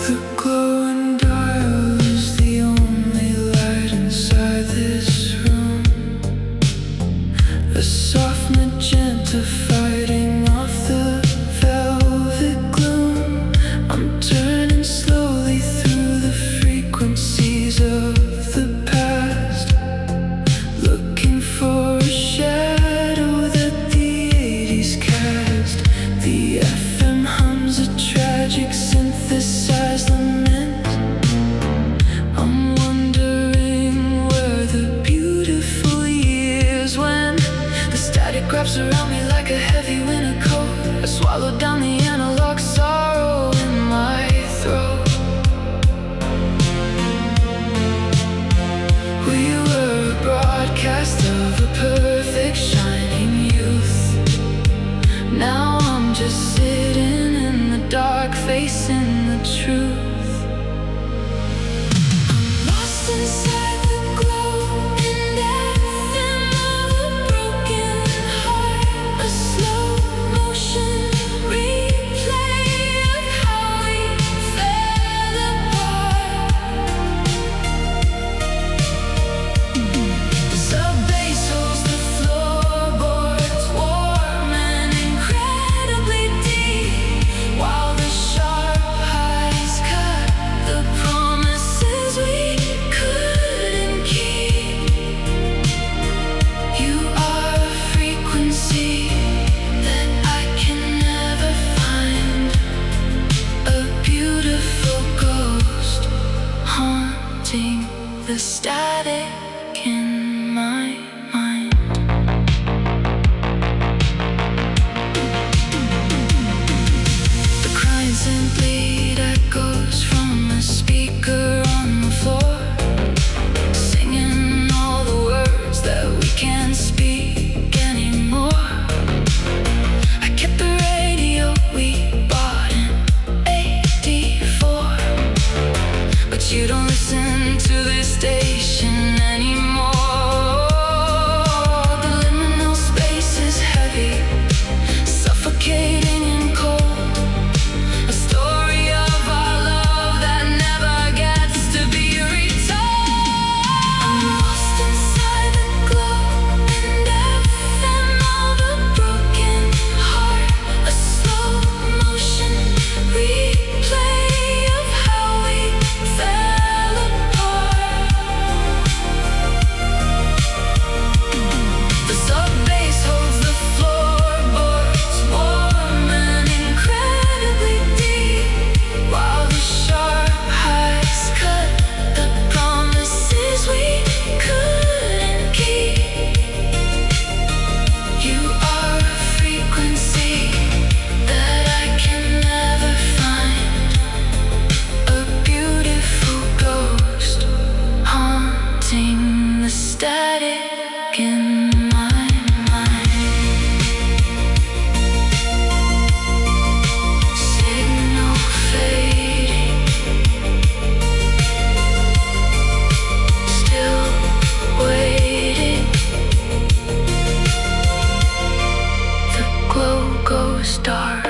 The glowing dial is the only light inside this room. A soft magenta fighting off the velvet gloom. I'm turning slowly through the frequencies of the past, looking for a shadow that the 80s cast. The FM hums a tragic synthesized lament. I'm wondering where the beautiful years went. The static wraps around me like a heavy winter coat. I swallowed down the analog sorrow in my throat. We were a broadcast of a perfect shining youth. Now I'm just sitting in the dark, facing the truth. I'm lost inside the glow and FM of a broken heart. A slow motion replay of how we fell apart. The sub-bass holds the floorboards warm and incredibly deep, while the sharp highs cut the promises we couldn't keep. You are a frequency that I can never find, a beautiful ghost haunting the static in my mind. The crying synth lead echoes from a speaker on the floor, singing all the words that we can't speak anymore. I kept the radio we bought in '84, but you don't listen to this station anymore. the static in my mind. Signal fading, still waiting. The glow goes dark.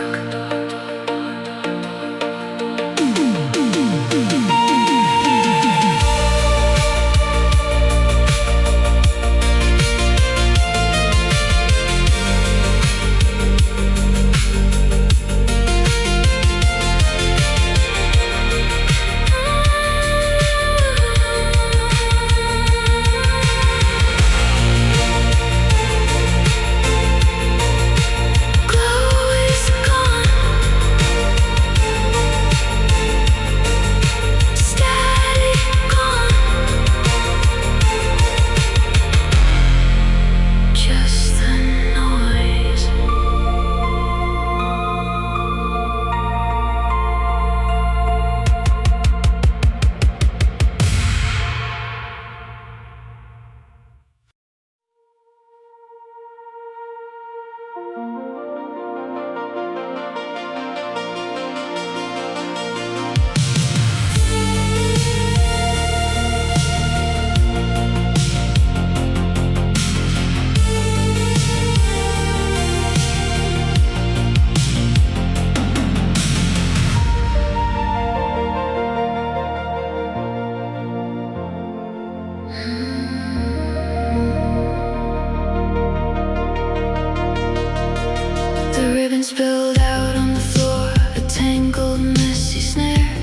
Spilled out on the floor, a tangled, messy snare.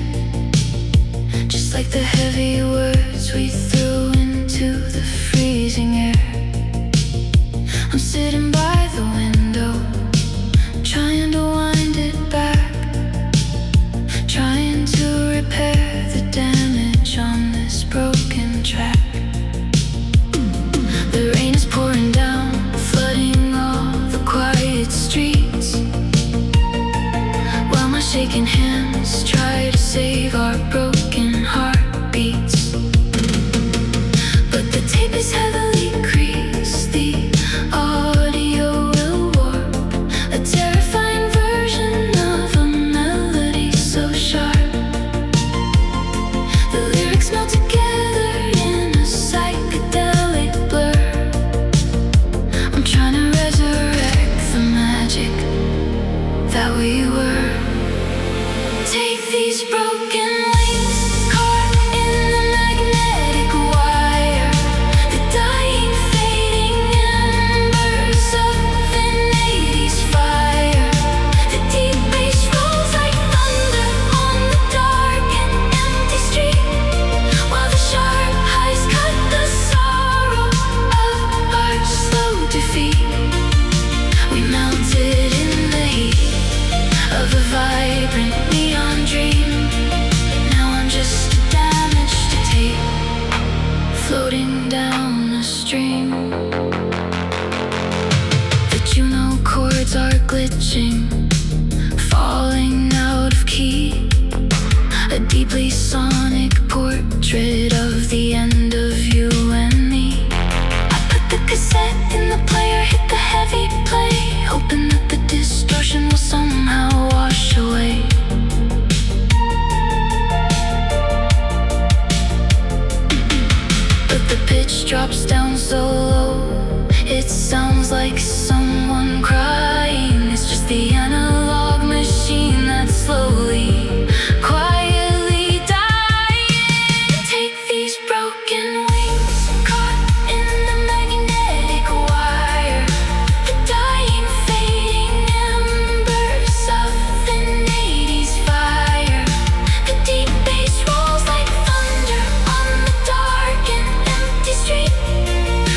Just like the heavy words we threw into the freezing air. I'm sitting by the window, trying to wind it back, trying to repair the damage on this broken track. The rain is pouring down, flooding all the quiet streets. Shaking hands, try to save our broken heartbeats. But the tape is heavily creased, the audio will warp. A terrifying version of a melody so sharp. The lyrics melt together in a psychedelic blur. I'm trying to resurrect the magic that we were. Take these broken wings, caught in the magnetic wire. The dying, fading embers of an 80s fire. The deep bass rolls like thunder on the dark and empty street, while the sharp highs cut the sorrow of our slow defeat. We melted in the heat of a vibrant neon dream. Now I'm just a damaged tape floating down a stream. The Juno chords are glitching, falling out of key. A deeply sonic portrait of the end of you and me. I put the cassette in the player, hit the heavy play, hoping that the distortion will somehow wash away. But the pitch drops down so low, it sounds like someone crying. It's just the analog machine that's slowly, quietly dying. Take these broken wings, caught in the magnetic wire. The dying, fading embers of an 80s fire. The deep bass rolls like thunder on the dark and empty street,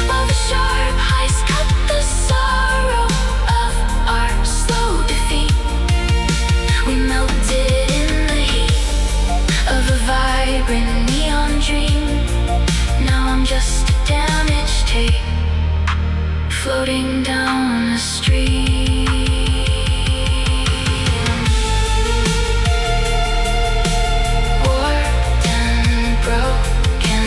while the sharp highs cut the sorrow of our slow defeat. We melted in the heat of a vibrant neon dream. Now I'm just a damaged tape floating down the street. Warped and broken,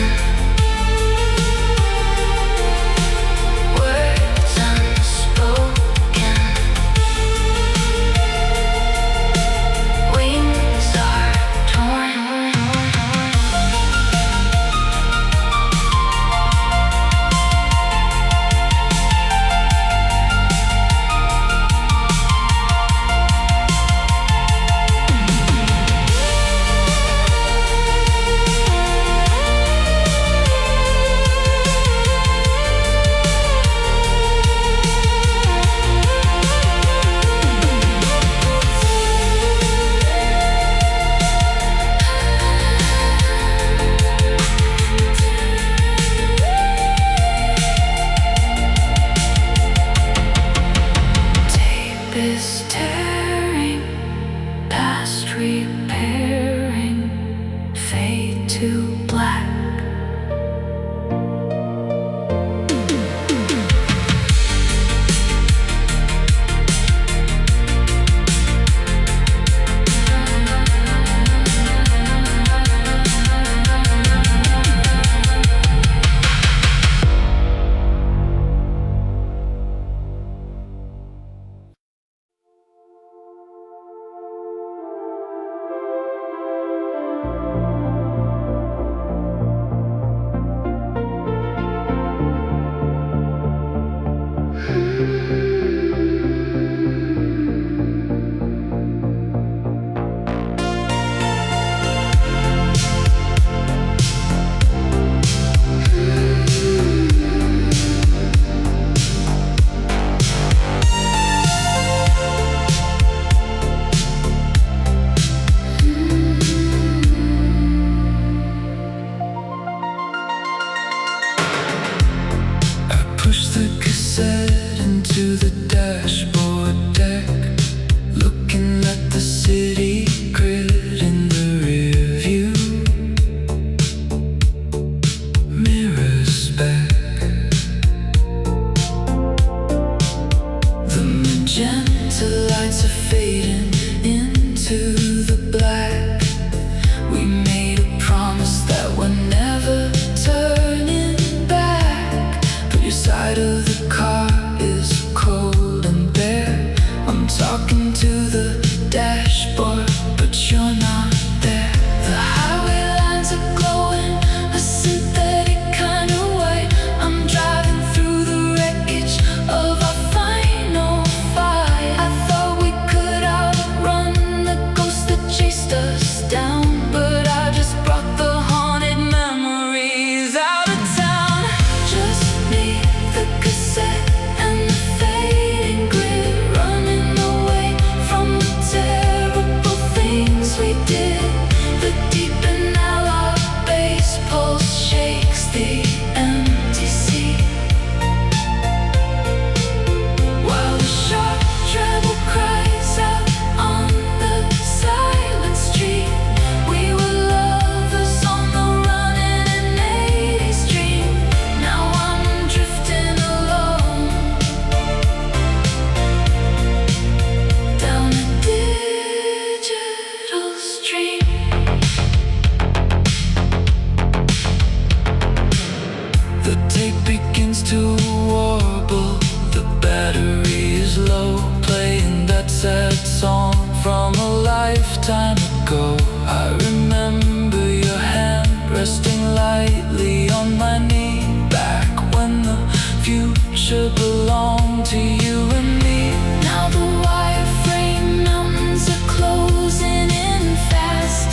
tape begins to warble. The battery is low, playing that sad song from a lifetime ago. I remember your hand resting lightly on my knee, back when the future belonged to you and me. Now the wireframe mountains are closing in fast.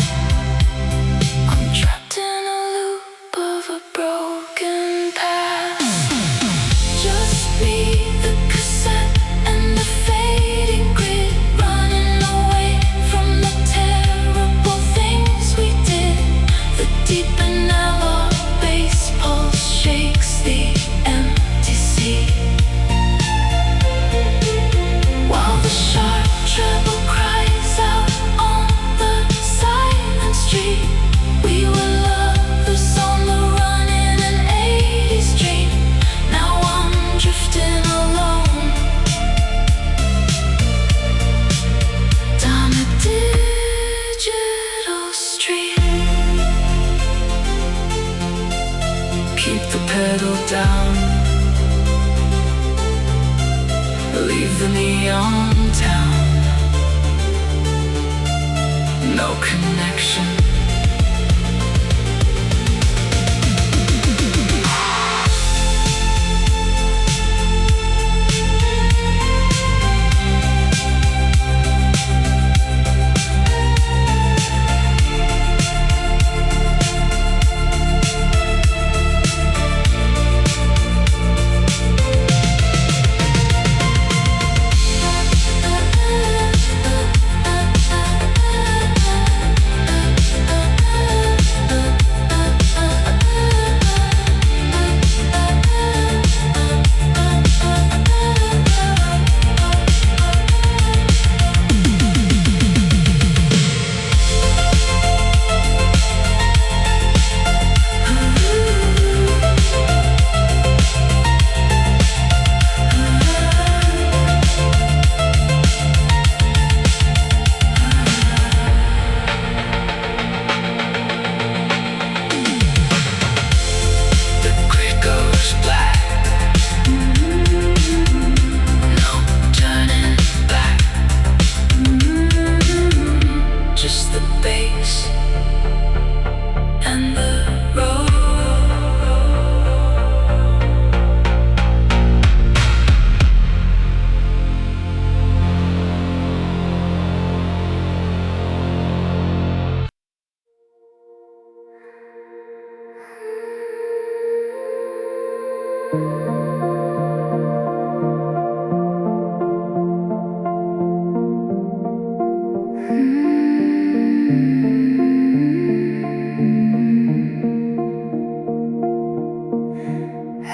I'm trapped in a loop of a broken past. Just me, the cassette, and the fading grid, running away from the terrible things we did. The deep analog bass pulse shakes the empty sea, while the sharp treble cries out on the silent street. We were lovers on the run in an 80s dream. Now I'm drifting alone down a digital street. Keep the pedal down, leave the neon town. No connection.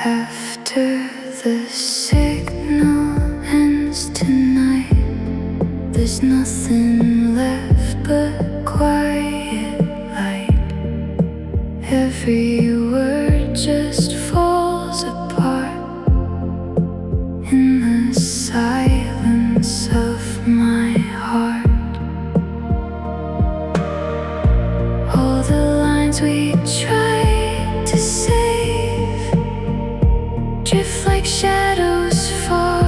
After the signal ends tonight, there's nothing left but quiet light. Every word just falls apart in the silence of my heart. All the lines we tried to save drift like shadows far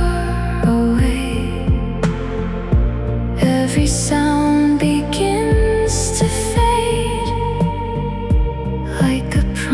away. Every sound begins to fade like a promise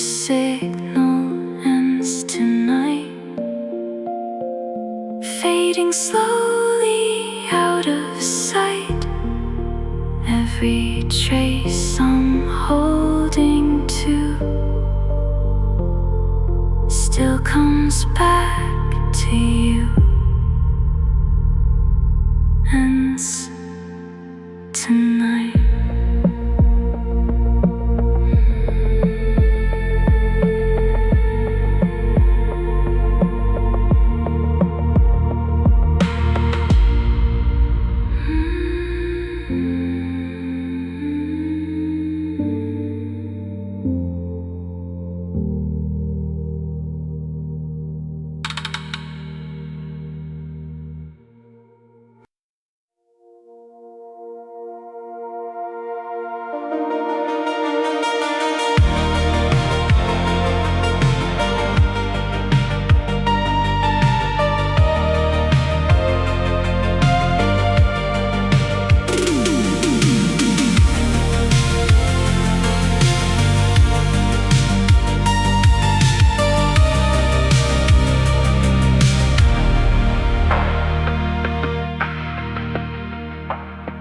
signal ends tonight, fading slowly out of sight. Every trace I'm holding to still comes back to you. Ends tonight.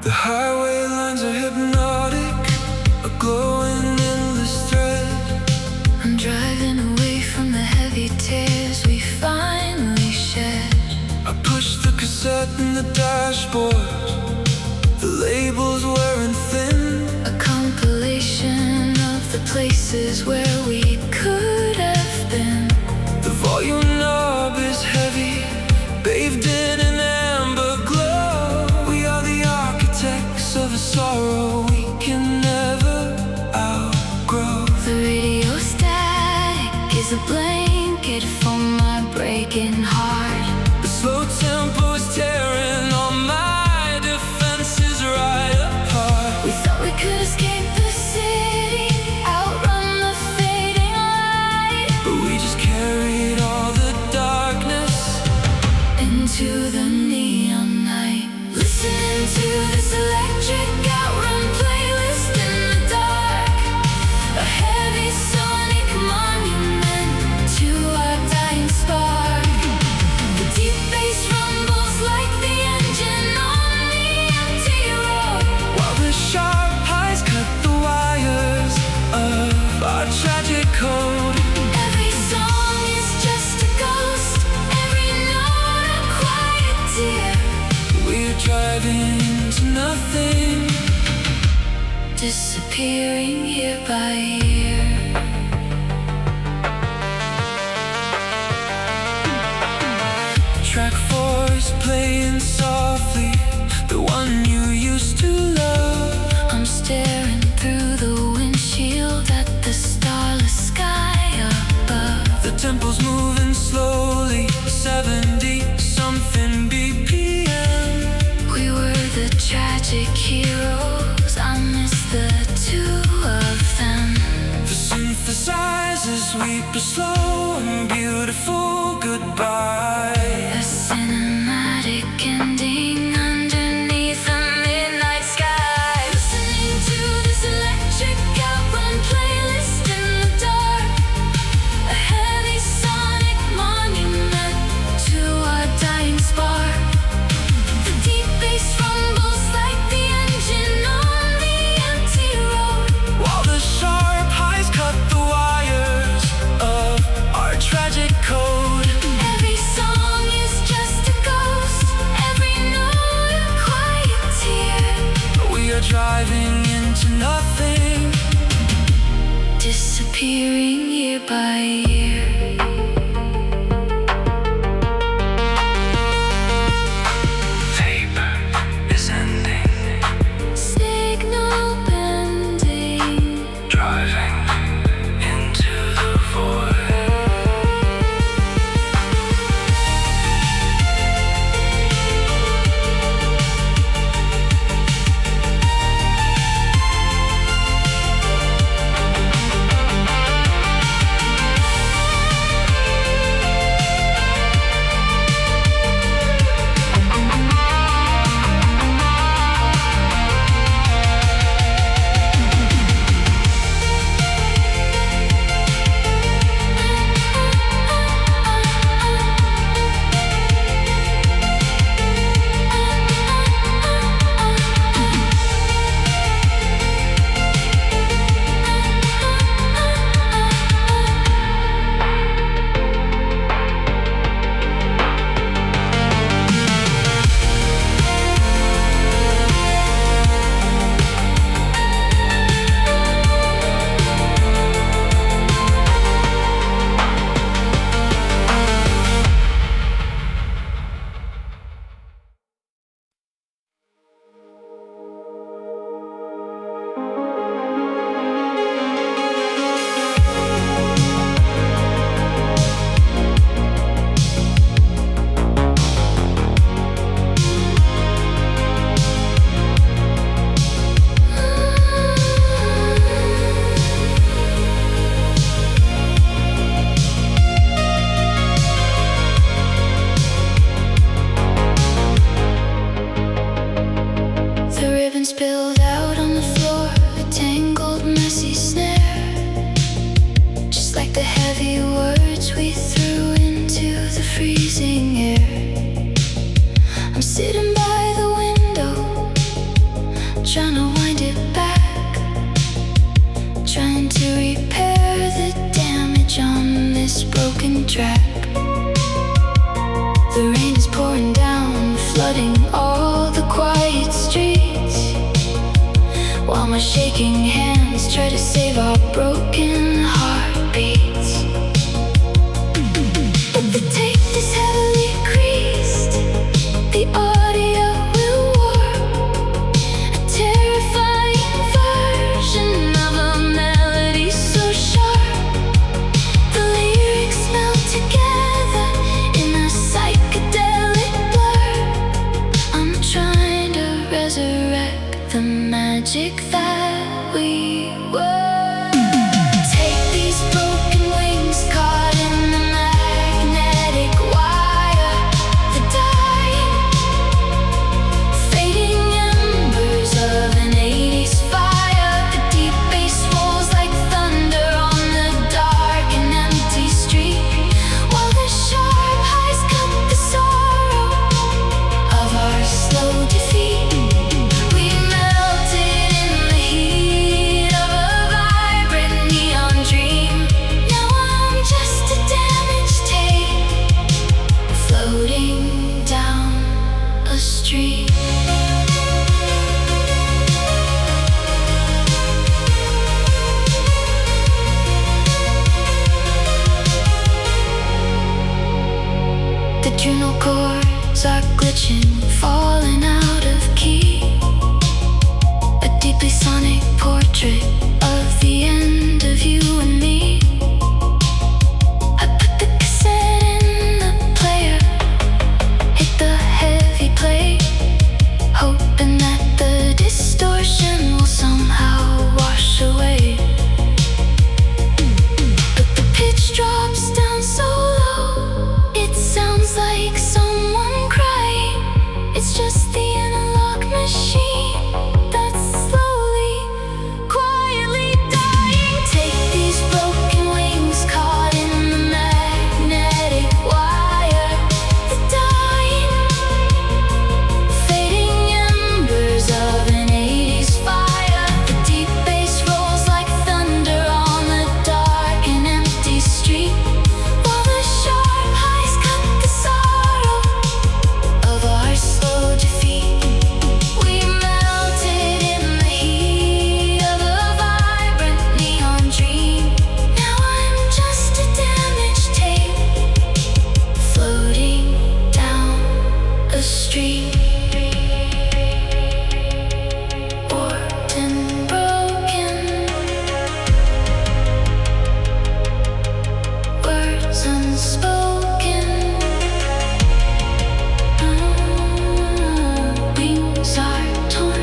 The highway lines are hypnotic, a glowing endless thread. I'm driving away from the heavy tears we finally shed. I push the cassette in the dashboard, the labels wearing thin. A compilation of the places where we could have been. The volume knob is heavy, bathed in an amber glow. We are the architects of a sorrow we can never outgrow. The radio static is a blanket for my breaking heart. The slow tempo is tearing all my defenses right apart. We thought we could escape the city, outrun the fading light, But we just carried all the darkness into the neon night. Listening to this electric outrun playlist in the dark, a heavy sonic monument to our dying spark. The deep bass rumbles like the engine on the empty road, while the sharp highs cut the wires of our tragic code. every song is just a ghost, every note a quiet tear. We're driving to nothing, Disappearing year by year. Track 4 is playing softly, the one you used to love. I'm staring through the windshield at the starless sky above. The tempo's moving slowly, 70-something BPM. We were the tragic heroes, I miss the two of them. The synthesizers weep a slow and beautiful goodbye. A cinematic ending underneath a midnight sky. Listening to this electric outrun playlist in the dark, a heavy sonic monument to our dying spark. The deep bass rumbles like the engine on the empty road, While the sharp highs cut the wires of our tragic code. every song is just a ghost, every note a broken track. The rain is pouring down, flooding all the quiet streets, while my shaking hands try to save our broken heartbeats. But the tape is heavily creased, the audio will warp, a terrifying version of a melody so sharp. The lyrics melt together in a psychedelic blur. I'm trying to resurrect the magic that we were. Take these broken wings caught in the magnetic wire, the dying, fading embers of an 80s fire. The deep bass rolls like thunder on the dark and empty street, while the sharp highs cut the sorrow of our slow defeat. We melted in the heat of a vibrant neon dream. Now I'm just a damaged tape floating down a street. The Juno chords are glitching, falling out of key. A deeply sonic portrait of the end of you and me. I put the cassette in the player, hit the heavy play, hoping that the distortion will somehow wash away. But the pitch drops down so low, it sounds like someone crying. It's just the analog machine that's slowly, quietly dying. Take these broken wings caught in the magnetic wire, the dying, fading embers of an 80s fire. The deep bass rolls like thunder on the dark and empty street, while the sharp highs cut the sorrow of our slow defeat. We melted in the heat of a vibrant neon dream. Now I'm just a damaged tape floating down a street. Warped and broken, words unspoken. Wings are torn.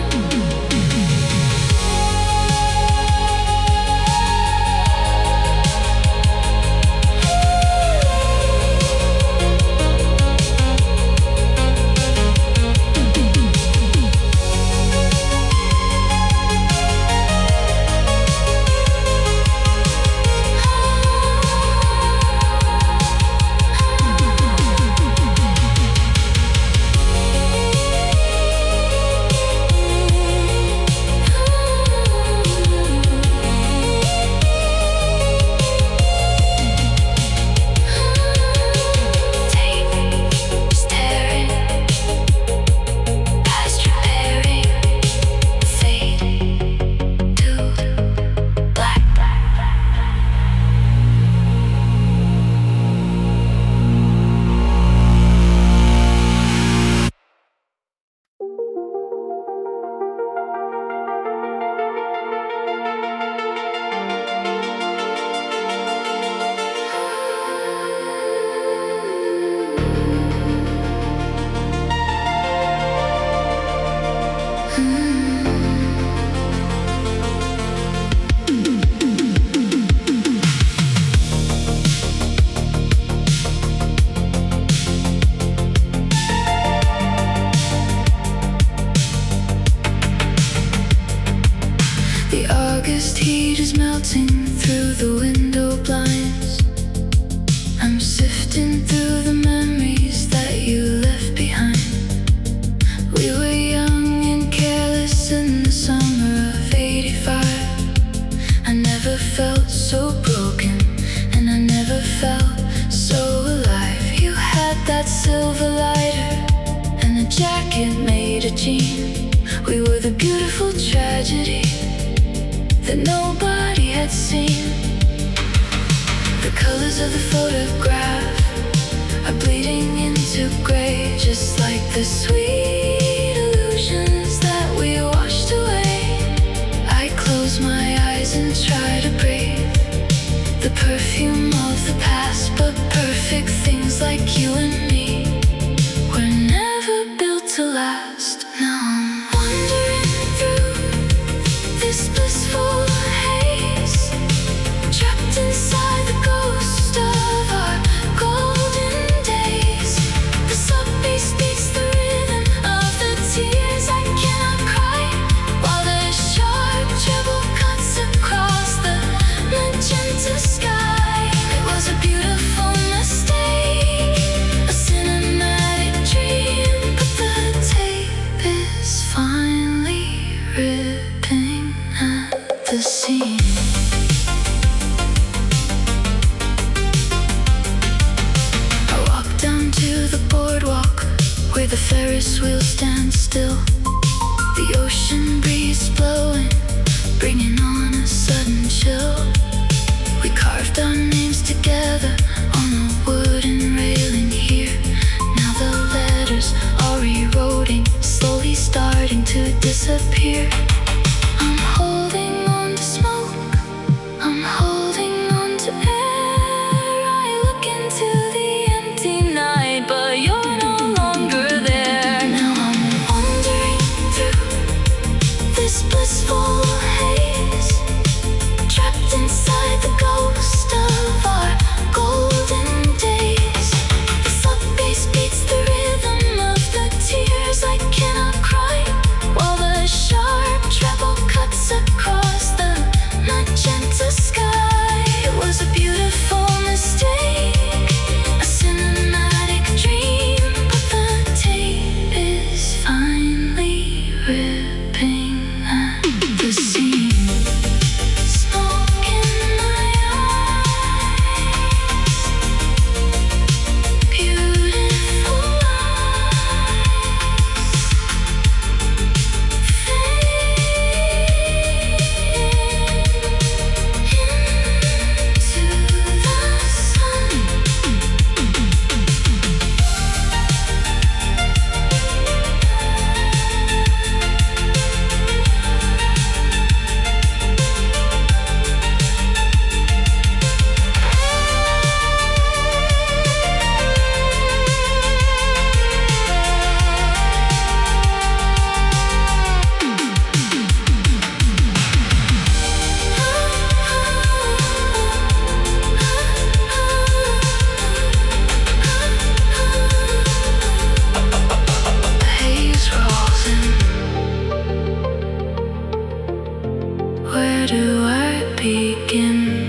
The August heat is melting through the window blinds. I'm sifting through the memories that you left behind. We were young and careless in the summer of '85. I never felt so broken, and I never felt silver lighter and a jacket made of jean. We were the beautiful tragedy that nobody had seen. The colors of the photograph are bleeding into gray, just like the sweet illusions that we washed away. I close my eyes and try to breathe the perfume of the past, but perfect things like you and me were never built to last. Now I'm wandering through this blissful haze, trapped inside the ghost of our golden days. The sub bass beats the rhythm of the tears I cannot cry, while the sharp treble cuts across the magenta sky. It was a beautiful mistake, a cinematic dream, but the tape is finally ripping at the seam. I walk down to the boardwalk where the Ferris wheel stands still. The ocean breeze blowing, bringing on a sudden chill. We carved our names together on a wooden railing here. Now the letters are eroding, slowly starting to disappear. I'm holding on to smoke, I'm holding on to air. I look into the empty night, but you're no longer there. Now I'm wandering through this blissful haze, trapped inside the ghost of our golden days. The sub bass beats the rhythm of the tears I cannot cry, while the sharp treble cuts across the magenta sky. It was a beautiful mistake, a cinematic dream, but the tape is finally ripping at the seam. Smoke in my eyes, beautiful eyes, fade into the sun. The haze rolls in. Where do I begin?